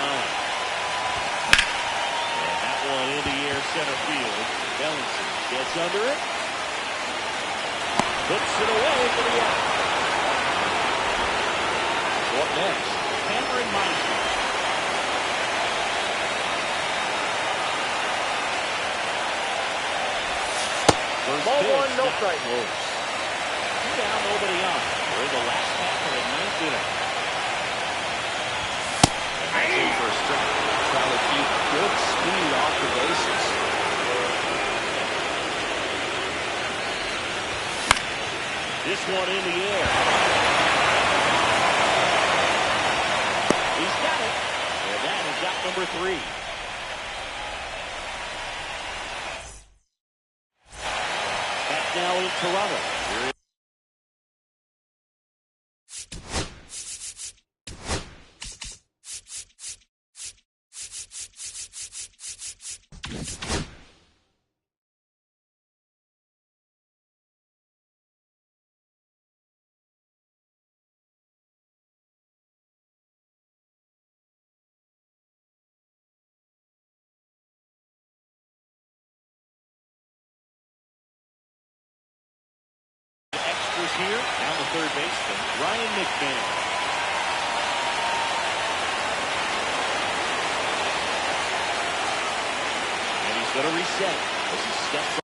And that one in the air center field. Bellinger gets under it. Puts it away for the out. What next? Cameron Meisner. Ball 1, no strike. Close. 2 down, nobody on. We're in the last half of the 9th inning. And that's in for a strike. Trying to keep good speed off the bases. This one in the air. He's got it. And that is out number 3. Back now in Toronto. Here, now the third baseman, Ryan McMahon. And he's going to reset as he steps up.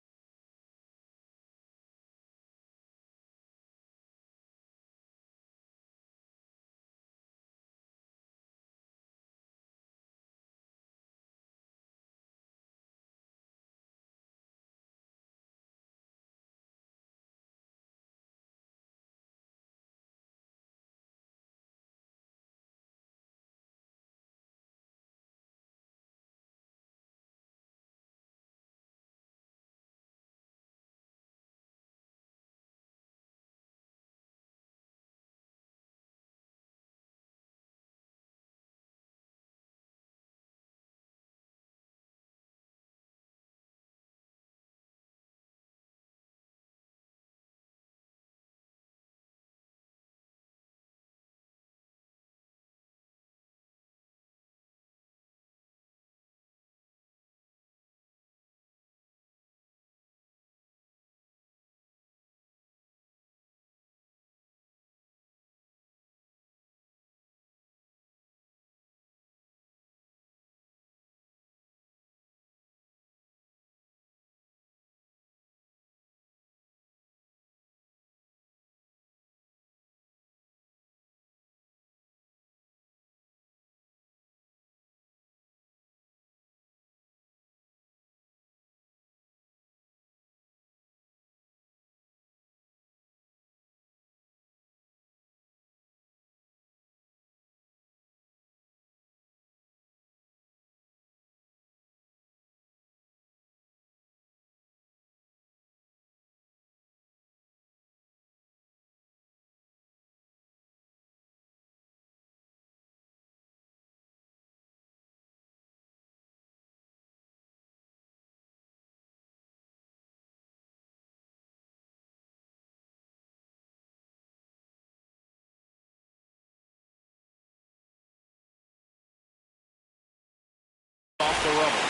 Off the rubber.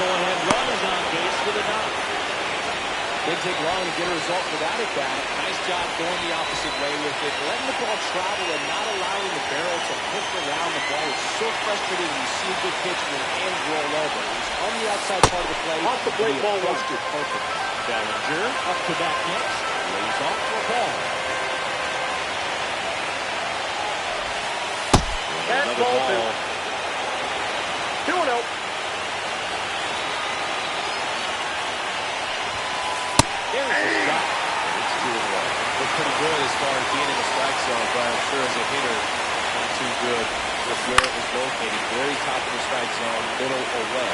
go-ahead run is on base with a knock. Didn't take long to get a result for that at-bat. Nice job going the opposite way with it, letting the ball travel and not allowing the barrel to hook around the ball. It's so frustrating when you see a good pitch when hands roll over. He's on the outside part of the plate. Off the plate, ball one. Perfect. Bellinger up to bat next. Lays off for a ball. That's Another ball ball. 2-0. There's a stop. It's 2-1. Looked pretty good as far as being in the strike zone, but I'm sure as a hitter, not too good with where it was located. Very top of the strike zone, middle away.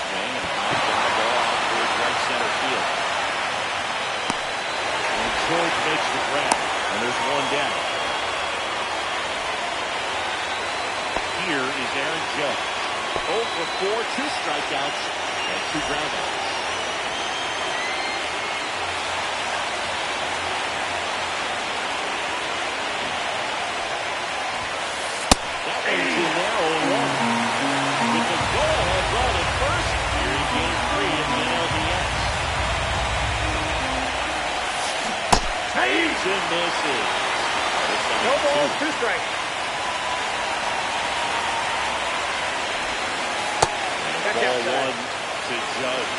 Swing and a high fly ball out towards right center field. And George makes the grab, and there's one down. Here is Aaron Judge. 0 for 4, 2 strikeouts, and 2 groundouts. That one's in there, 0-1. With the go-ahead run at first, here in Game 3 of the NLDS. Swings and misses. No balls, 2 strikes. Ball 1 to Judge.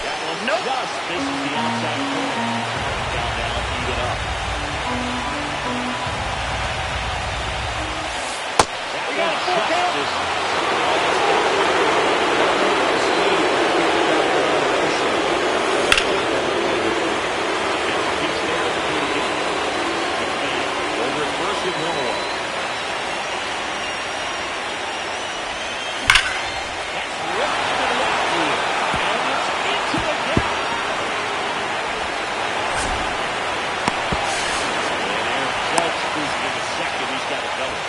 That one just misses the outside corner. Down now, even up. That one just misses. He's there to do it again. Over at first with 1 away. That's ripped to the outfield. And it's into the gap. And Aaron Judge cruising into second. He's got it covered.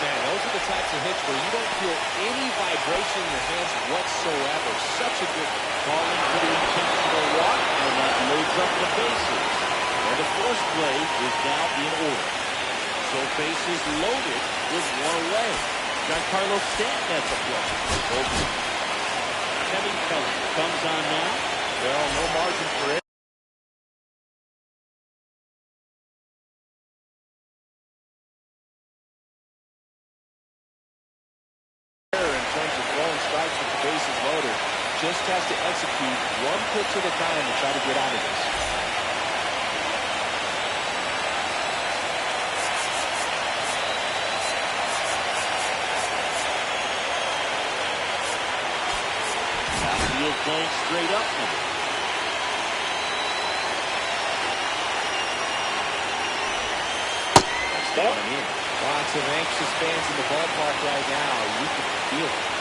Man, those are the types of hits where you don't feel any vibration in your hands whatsoever. Such a good Calling for the intentional walk, and that loads up the bases. And the force play is now in order. So bases loaded with 1 away. Giancarlo Stanton at the plate. Kevin Kelly comes on now. Well, no margin for it. In terms of throwing strikes with the bases loaded, just has to execute 1 pitch at a time to try to get out of this. Outfield playing straight up now. That's down and in. Lots of anxious fans in the ballpark right now. You can feel it.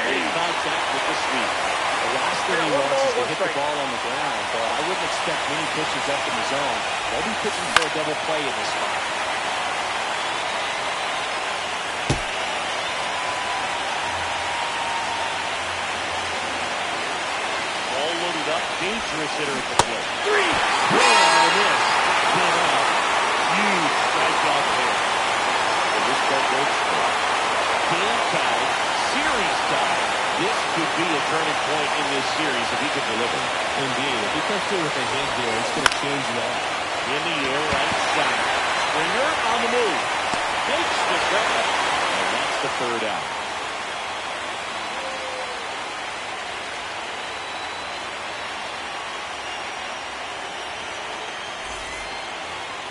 Contact with the sweep. The last thing he wants is to hit the ball on the ground, but I wouldn't expect many pitches up in the zone. They'll be pitching for a double play in this spot. All loaded up. Dangerous hitter at the plate. 3. Swing and a miss. Came out. Huge strikeout there. So this ball goes for game tied. Series tied. This could be a turning point in this series if he can deliver. Indeed. If he comes through with a hit here, it's going to change it all. In the air, right side. Springer on the move. Makes the grab. And that's the 3rd out.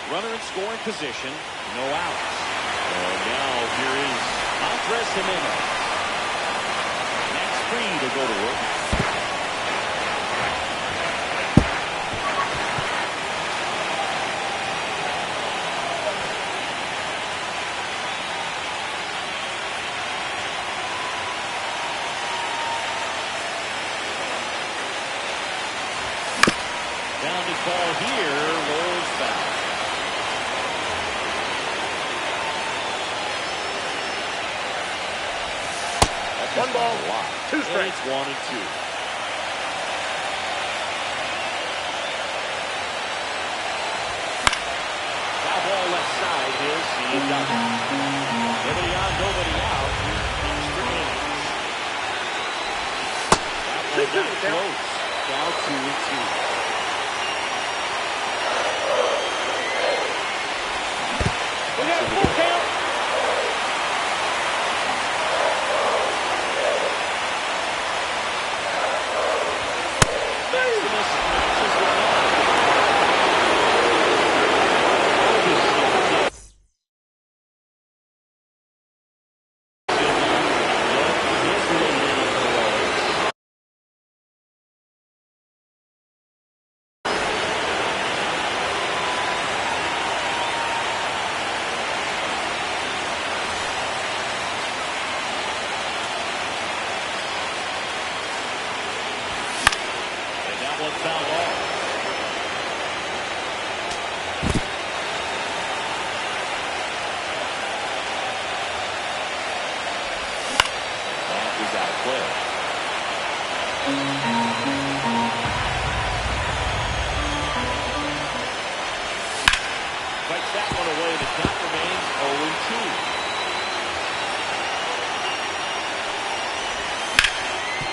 Runner in scoring position. No outs. And now here is Andres Gimenez. Next 3 to go to work. Grounded ball here, rolls back. One ball, a lot. 2 And strikes. it's 1-2. Foul ball left side. He'll see it done. Nobody on, nobody out. Extra innings. That one got close. Now 2-2. We got a full count. Maximus matches the ball. That one fouled off. That is out of play. Fights that one away. The count remains 0-2.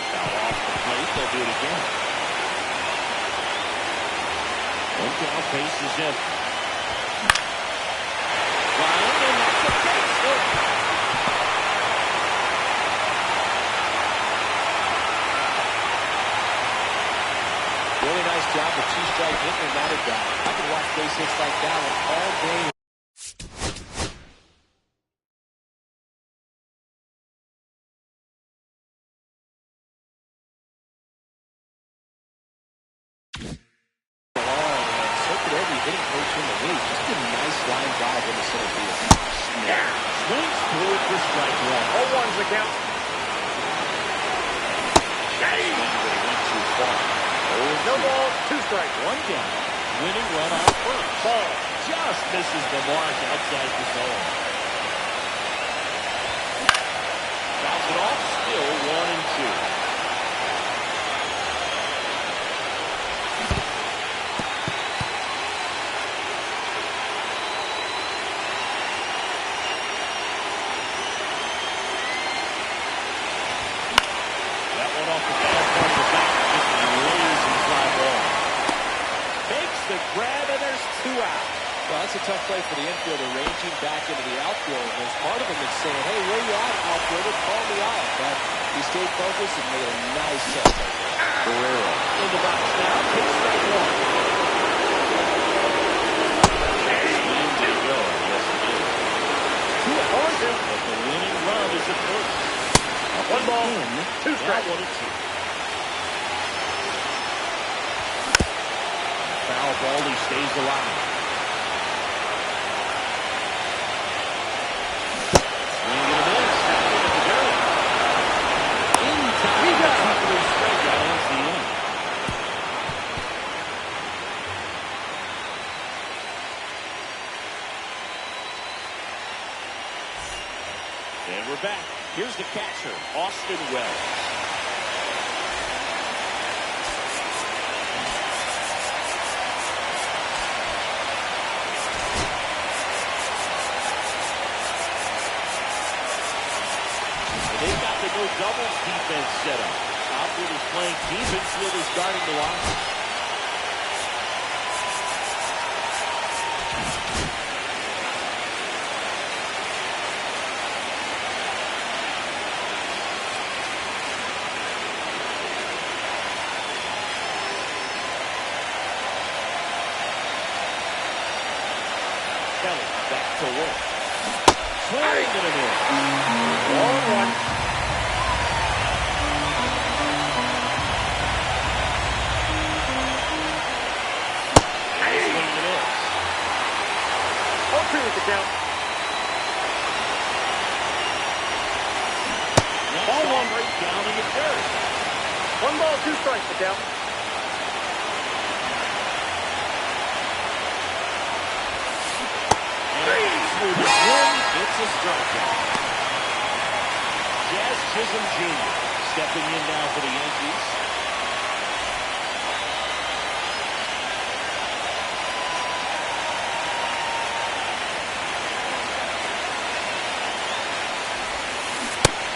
Foul off the plate. They'll do it again. One down, base is empty. Flying, and that's a base hit. Really nice job with 2-strike hitting that at guy. I could watch base hits like that one all day. Every hitting coach in the league. Just a nice line drive in the center field. Yeah. Swings through it for strike one. 0-1's the count. Swing, but he went too far. No ball, 2 strikes. One down. Winning run on first. Ball. Just misses the mark outside the zone. Fouls it off. Still 1-2. Off the ball part of the back. Just a lazy fly ball. Makes the grab, and there's 2 out. Well, that's a tough play for the infielder, ranging back into the outfield. There's part of him that's saying, hey, where you at, outfielder? Call me out. But he stayed focused and made a nice catch. Guerrero in the box now. Takes strike one. Swing to go. Yes, it is. 2-2. But the winning run is at first. One ball, 2 strikes. 1-2. Foul ball, he stays alive. Swing and a miss. Tapping at the dirt. In time. He got a strikeout. Ends the inning. And we're back. Here's the catcher, Austin Wells. They've got the no doubles defense set up. Outfielders playing deep, infielders guarding the line. Kelly back to work. Swing and a miss. Long one. Swing and a miss. 0-2 with the count. Ball one right down in the dirt. 1 ball, 2 strikes the count. Smooth as one, it's a strikeout. Jazz Chisholm Jr. stepping in now for the Yankees.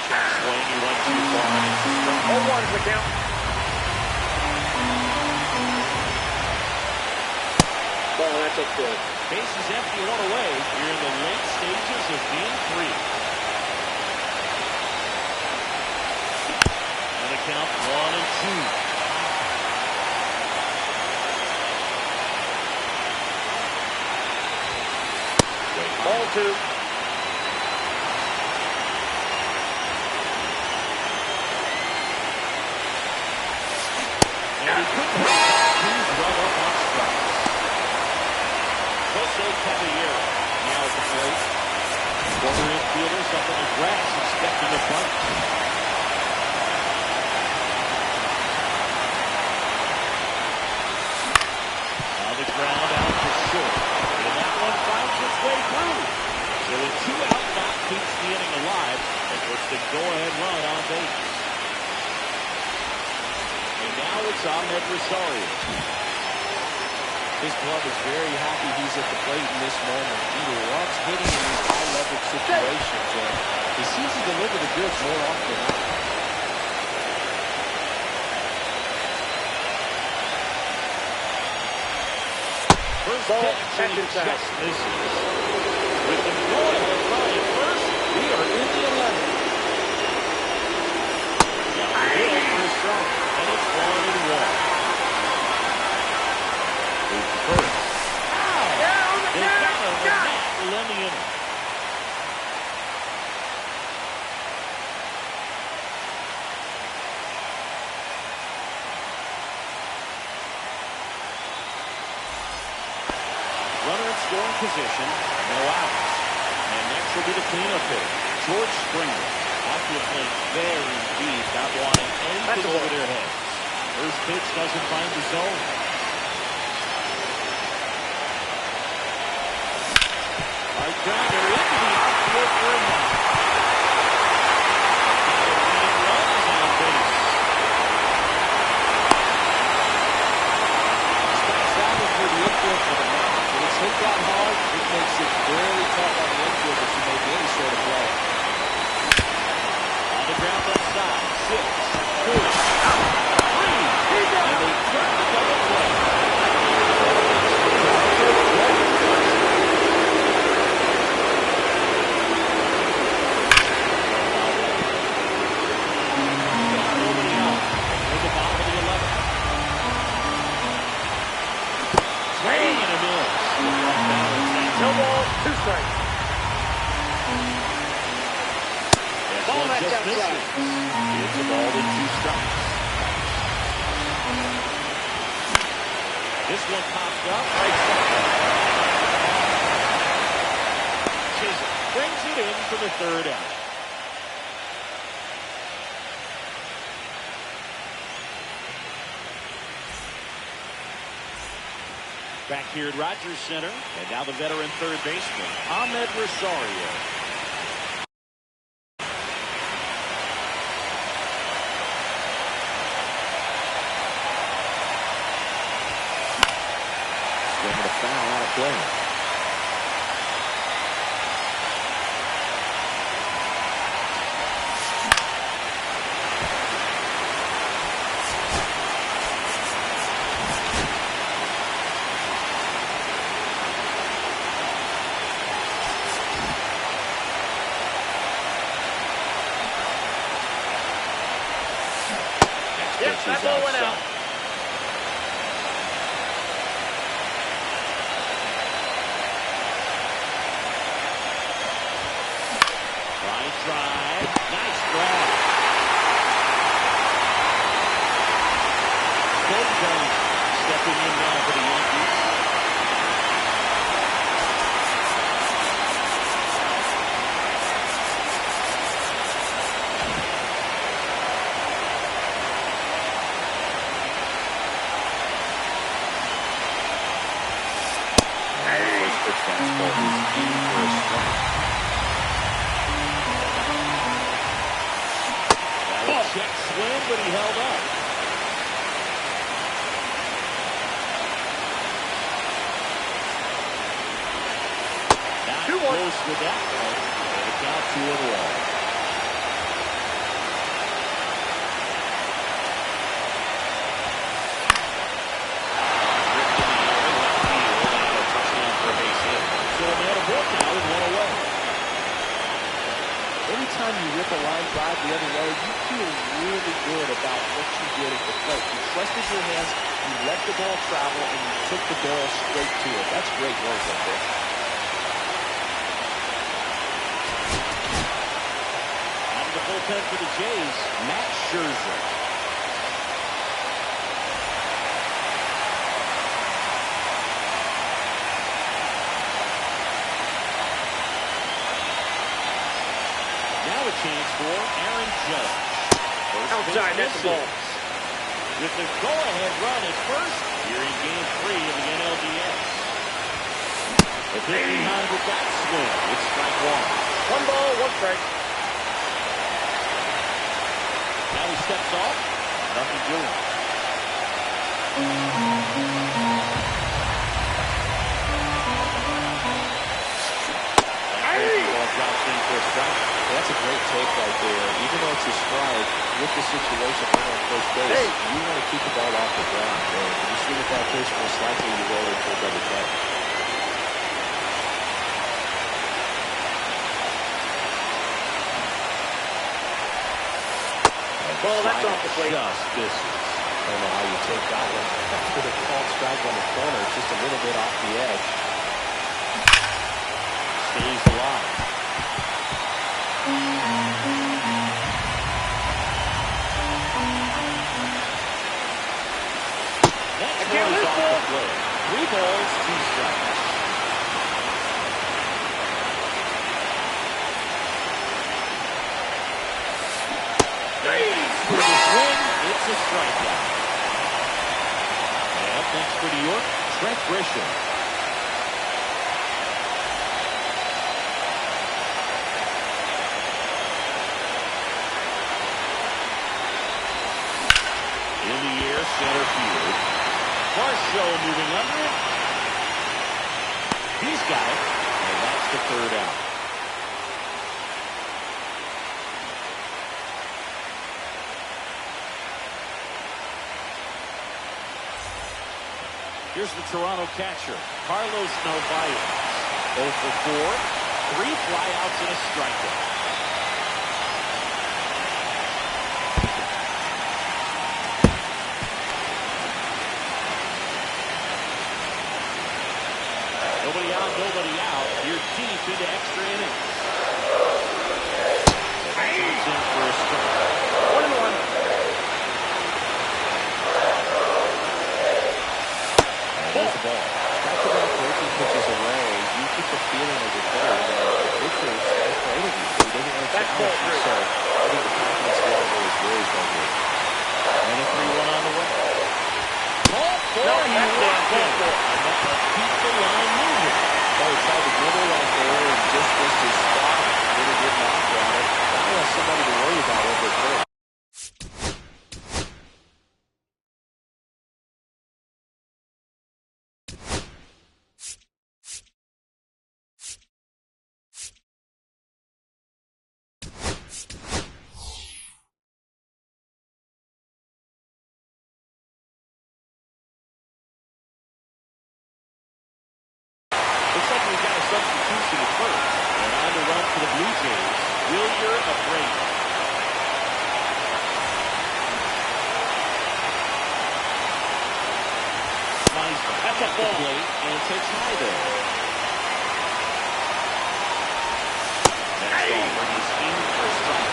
Swing, he went too far. 0-1's the count. Ball, that's up good. Bases empty, one away. You're in the late stages of game 3. And the count 1-2. Ball 2. And he couldn't hit that. He's run up on strikes. Jose Caballero now at the plate. Former infielders up on the grass expecting a bunt. Now the ground out for short. And that one finds its way through. So a 2-out knock keeps the inning alive and puts the go-ahead run on base. And now it's Ahmed Rosario. His glove is very happy he's at the plate in this moment. He loves hitting in these high-level situations, and he seems to deliver the goods more often than not. First Ball, pitch, and he catch just misses. With the go-ahead run at first, we are in the 11th. Now Hill for a strike, and it's 1-1. First. Down, They down, got him, and down. that will end the inning. Runner in scoring position, no outs. And next will be the cleanup hitter, George Springer. Outfield playing very deep, not wanting anything over their heads. First pitch doesn't find the zone. Right grounder into the outfield for a knock. Runs on base. Strikes out for the infield for the knock. When it's hit that hard, it makes it very tough on the infielder to make any sort of play. On the ground left side, 6, 4, 3, and they turn the double play. No balls, 2 strikes. Ball that's Just outside. misses. It's a ball and 2 strikes. This one popped up. Right side. Chisholm brings it in for the 3rd out. Back here at Rogers Center, and now the veteran third baseman, Ahmed Rosario. Swing and a foul out of play. Yep, that ball went out. Line drive. Nice grab. Phil Jones stepping in now for the Yankees. Fastball is in for a strike. Check swing, but he held up. Not close with that one. And it's out 2-1. Every time you rip a line drive the other way, you feel really good about what you did at the plate. You trusted your hands, you let the ball travel, and you took the ball straight to it. That's great work right there. Out of the bullpen for the Jays, Matt Scherzer. Now a chance for Aaron Judge. Outside, that's the ball. With the go-ahead run at first, here in Game 3 of the NLDS. The pitch behind with that swing. It's strike one. 1 ball, 1 strike. Now he steps off. Nothing doing. Drops in for a strike. That's a great take right there. Even though it's a strike, with the situation on first base, you want to keep the ball off the ground. And when you swing at that pitch, most likely you roll it for a double play. Ball, that's off the plate. Just misses. I don't know how you take that one. With a called strike on the corner, it's just a little bit off the edge. Stays alive. That goes off the plate. 3 balls, 2 strikes. For the swing, it's a strikeout. And up next for New York, Trent Grisham. In the air, center field. Varsho moving under it. He's got it, and that's the 3rd out. Here's the Toronto catcher, Carlos Narvaez. 0 for 4, 3 flyouts and a strikeout. Nobody out, nobody out. You're deep into extra innings. He's in for a strike. 1-1. There's the ball. Back-to-back breaking pitches away. You get the feeling as a player that the pitcher is afraid of you. He doesn't want to challenge you. So I think the confidence level is raised on you. And a 3-1 on the way. Ball 4. No, He walked in. And that will keep the line moving. Oh, he tried to dribble right there and just missed his spot. Really good knock on it. Now he has somebody to worry about over at third. Looks like we've got a substitution at first. And on the run for the Blue Jays, Wilyer Abreu. That's a ball. Plate and takes high there. Next over, he's in for a strike.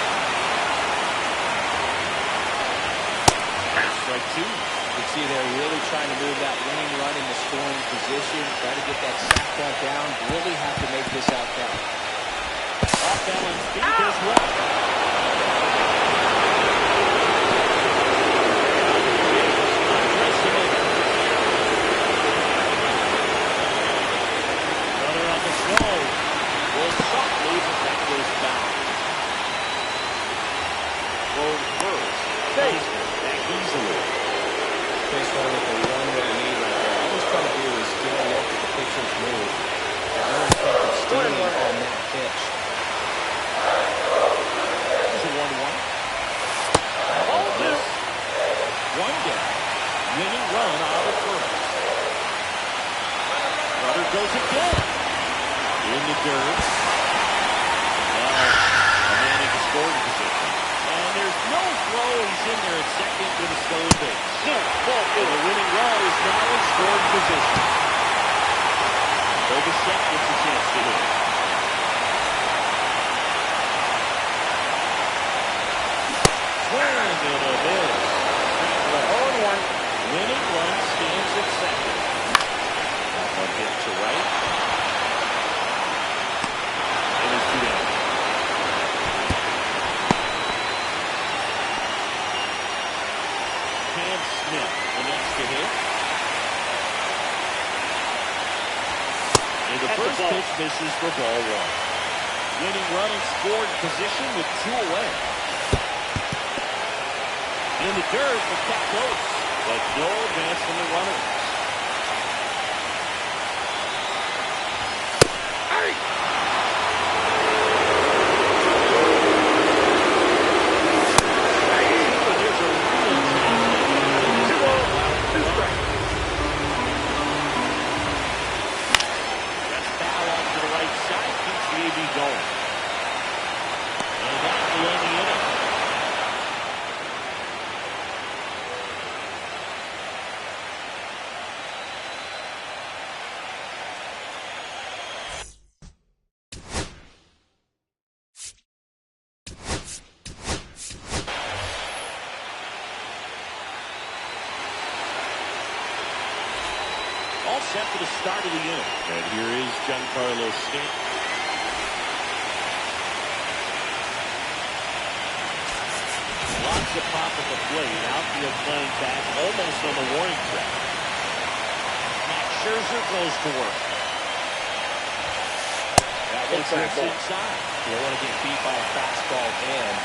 Strike 2. You can see they're really trying to move that winning run in the scoring position. Try to get that sack count down. Really have to make this out count. Off balance feet as well. Runner on the throw. Will softly, but that goes back. Throw first. base. Back easily. Base runner with the one-way lead right there. All he's trying to do is get a look at the pitcher's move. There's no effective stealing on that pitch. It's a 1-1. Ball two. One down. Winning run out of first. Runner goes again. In the dirt. Now, a man in scoring position. And there's no throw. He's in there at second with a stolen base. No, ball two. And the winning run is now in scoring position. Overset gets a chance to hit. Swing and a miss. 0-1. Winning run stands at second. That one hit to right. And it's 2 down. Cam Smith, the next to hit. And the That's first a ball. pitch misses for ball one. Winning run in scored position with 2 away. In the dirt, but kept close. But no advance from the runners. All set for the start of the inning. And here is Giancarlo Stanton. Lots of pop at the plate. Outfield playing back almost on the warning track. Max Scherzer goes to work. That one gets inside. You don't want to get beat by a fastball and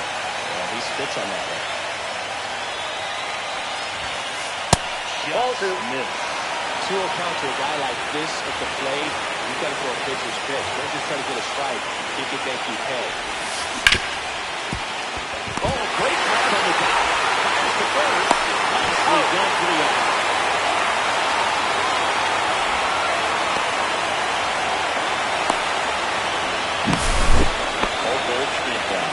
he spits on that one. Ball two. Missed. 2-0 count to a guy like this at the plate, you've got to throw a pitcher's pitch. Don't just try to get a strike. He can thank you pay. Oh, great grab on the guy. Fires to first. Nicely done to the out. Oh, Goldschmidt down.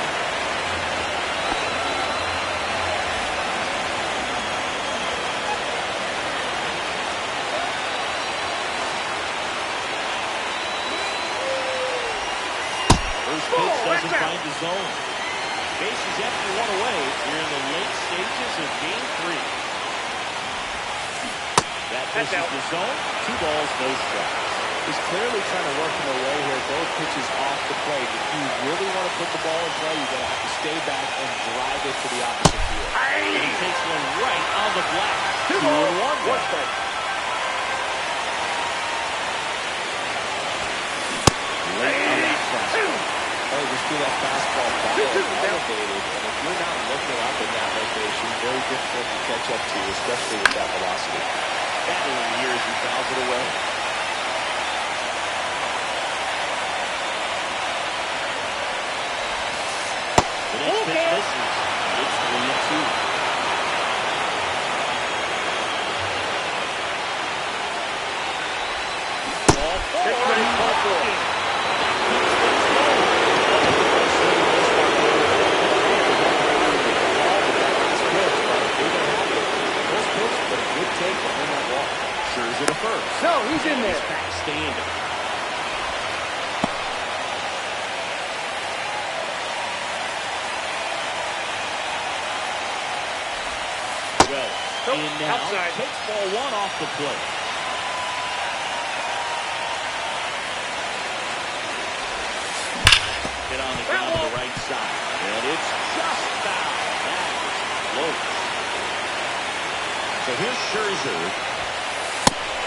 Doesn't find the zone. Base is empty, 1 away. We're in the late stages of game 3. That misses the zone. 2 balls, no strikes. He's clearly trying to work him away here. Both pitches off the plate. If you really want to put the ball in play, you're going to have to stay back and drive it to the opposite field. And he takes one right on the black. 2 balls, 1 strike. Late on that fastball. Oh, just do that fastball elevated, and if you're not looking up in that location, very difficult to catch up to, especially with that velocity. Battling here as he fouls it away. The next pitch misses. It's 3-2. Ball 4. Scherzer to first. No, he's in there. He's back standing. Well, in now, outside. takes ball 1 off the plate. Hit on the ground to the right side. And it's just foul. That is close. So here's Scherzer.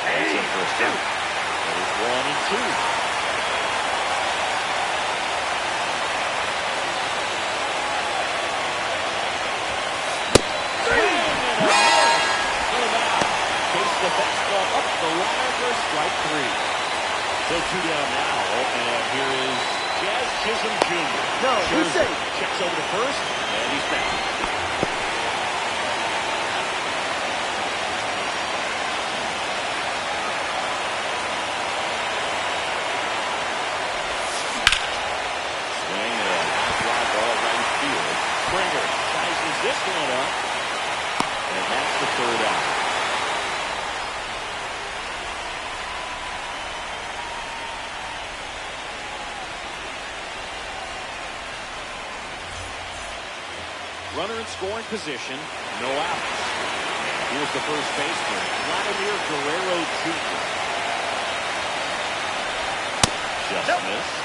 That's in for a strike. That is 1 and 2. strike three. So two down now, and here is Jazz Chisholm Jr. No, he's Scherzer safe. checks over to first, and he's back. Swing and a high fly ball right field. Springer sizes this one up, and that's the third out. Runner in scoring position, no outs. Here's the first baseman, Vladimir Guerrero Jr. Just missed.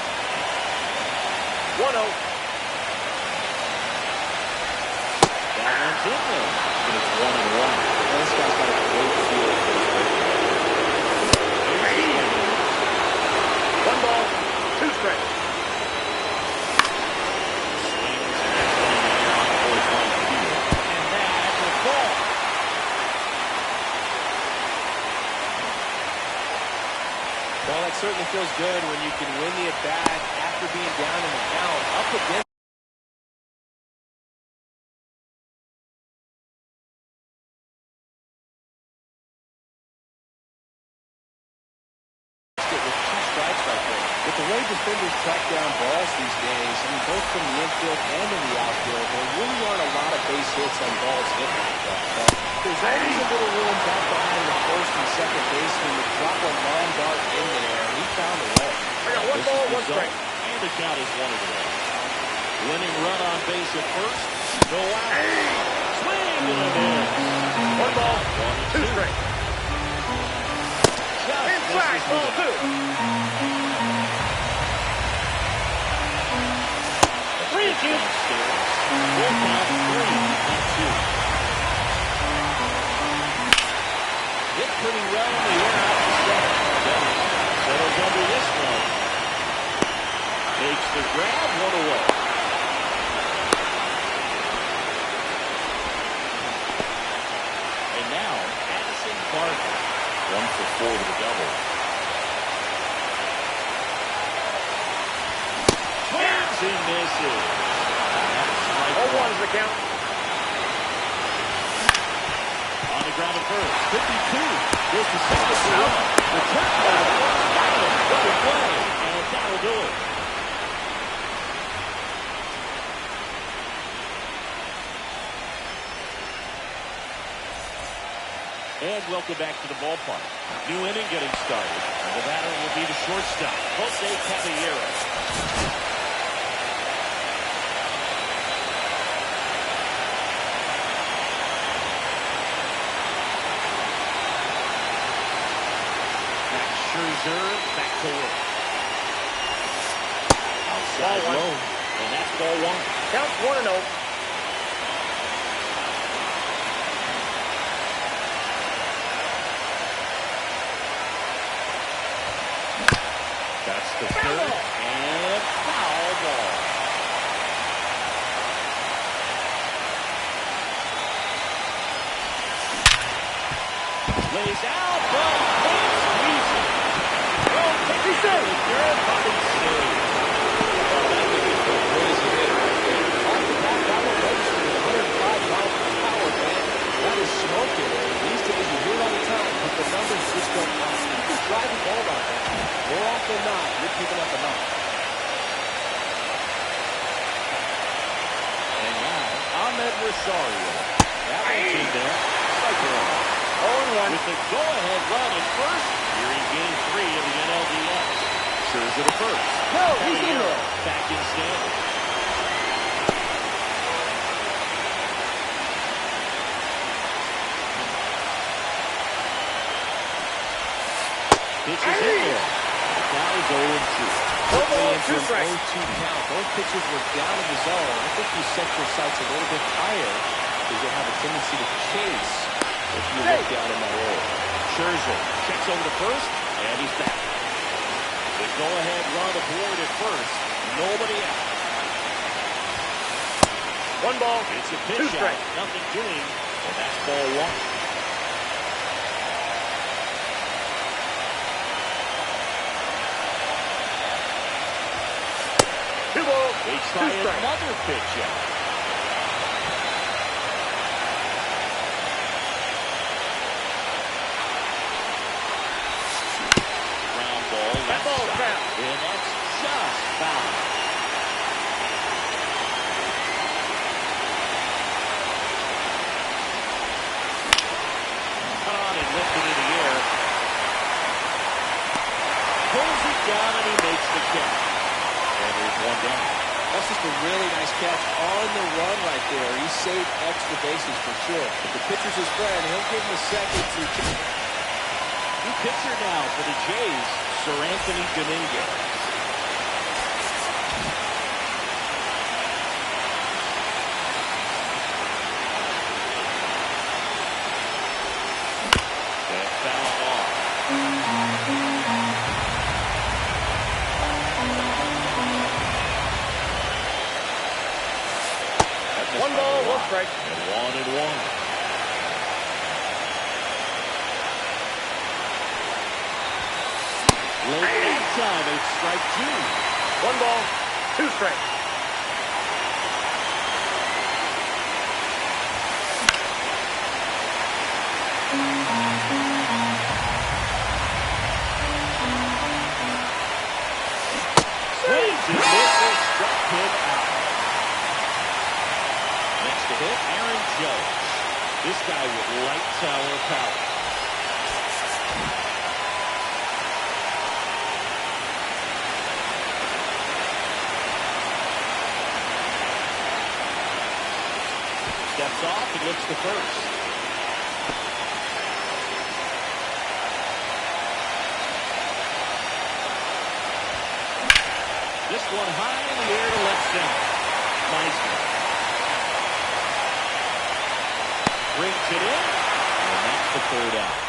1-0. That one's in there. And it's 1-1. This guy's got a great feel for his break. 1 ball, 2 strikes. Well, that certainly feels good when you can win the at-bat after being down in the count, up against it with 2 strikes right there. With the way defenders track down balls these days, I mean, both from the infield and in the outfield, there really aren't a lot of base hits on balls hit like that. But there's always a little room back behind the first and second baseman to drop a long dart in there, and he found a way. I got 1 ball, 1 strike. And the count is 1-1. Winning run on base at first, no out. Swing and a miss. 1 ball, 2 strikes. Inside, ball 2. 3-2. Full count, 3-2. Hit pretty well in the air out the start. Settles under this one. Takes the grab, 1 away. And now, Addison Barker. 1 for 4 to the double. Swings and misses. 0-1 is the count. On the ground at first. 52. Goes to second for 1. Return ball. Got him. Double play. And that'll do it. And welcome back to the ballpark. New inning getting started. And the batter will be the shortstop, Jose Caballero. Scherzer back to work. Outside Ball 1. low. And that's ball 1. Counts 1-0. That's the third. And foul ball. Lays out, but can't squeeze it. Well, He said it. Good body save. Well, that was just a crazy hit right there. Off the bat, that one registered at 105 miles per hour, man. That is smoking. These days you hear it all the time, but the numbers just don't lie. You can drive the ball out there. More often than not, you're picking up a knock. And now, Ahmed Rosario. That one's in there. Strike 1. 0-1. With the go-ahead run at first, here in Game 3 of the NLDS. Scherzer to first. No, he's in Caballero there. back in standing. Pitch is in there. Now he's 0-2. 1 ball, 2 Quickly into an strikes. 0-2 count. Both pitches were down in the zone. I think you set your sights a little bit higher because you'll have a tendency to chase if you look down in that area. Scherzer checks over to first, and he's back. The go-ahead run aboard at first. Nobody out. 1 ball, It's a 2 pitch out. strikes. Nothing doing, and that's ball 1. They try another pitch out. Ground ball. That ball's foul. And that's just foul. On and lifted in the air. Pulls it down and he makes the catch. And there's one down. That's just a really nice catch on the run right there. He saved extra bases for sure. If the pitcher's his friend, he'll give him a second to... New pitcher now for the Jays, Sir Anthony Dominguez. That foul off. One ball, one strike. And one. Late that time, it's strike two. One ball, two strikes. Swings and misses, struck him out. Next to hit, Aaron Judge. This guy with light tower power. Steps off and looks to first. This one high in the air to left center. Meisner brings it in, and that's the third out.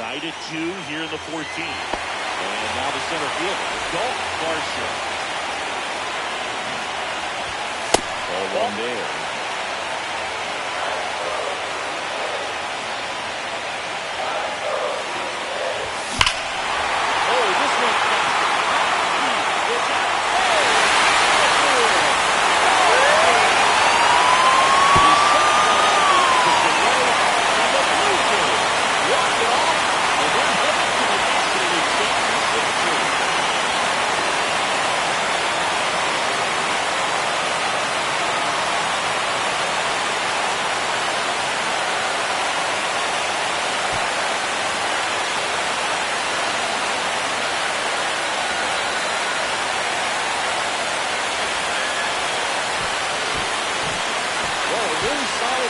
Tied at 2 here in the 14th. And now the center fielder, Dalton Varsho. Ball one there.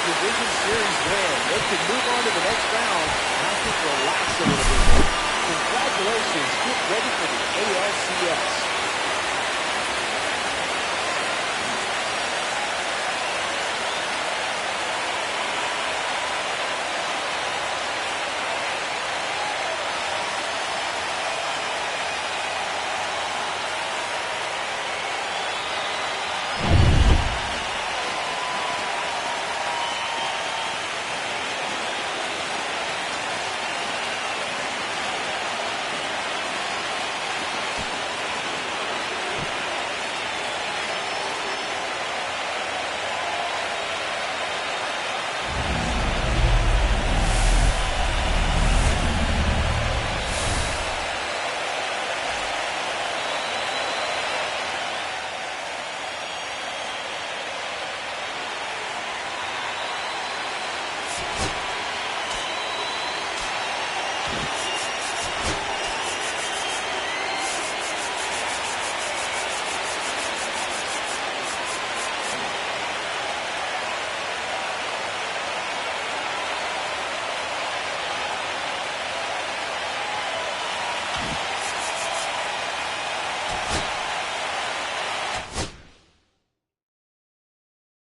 Division Series win. They can move on to the next round and I think relax a little bit. Congratulations. Get ready for the ALCS.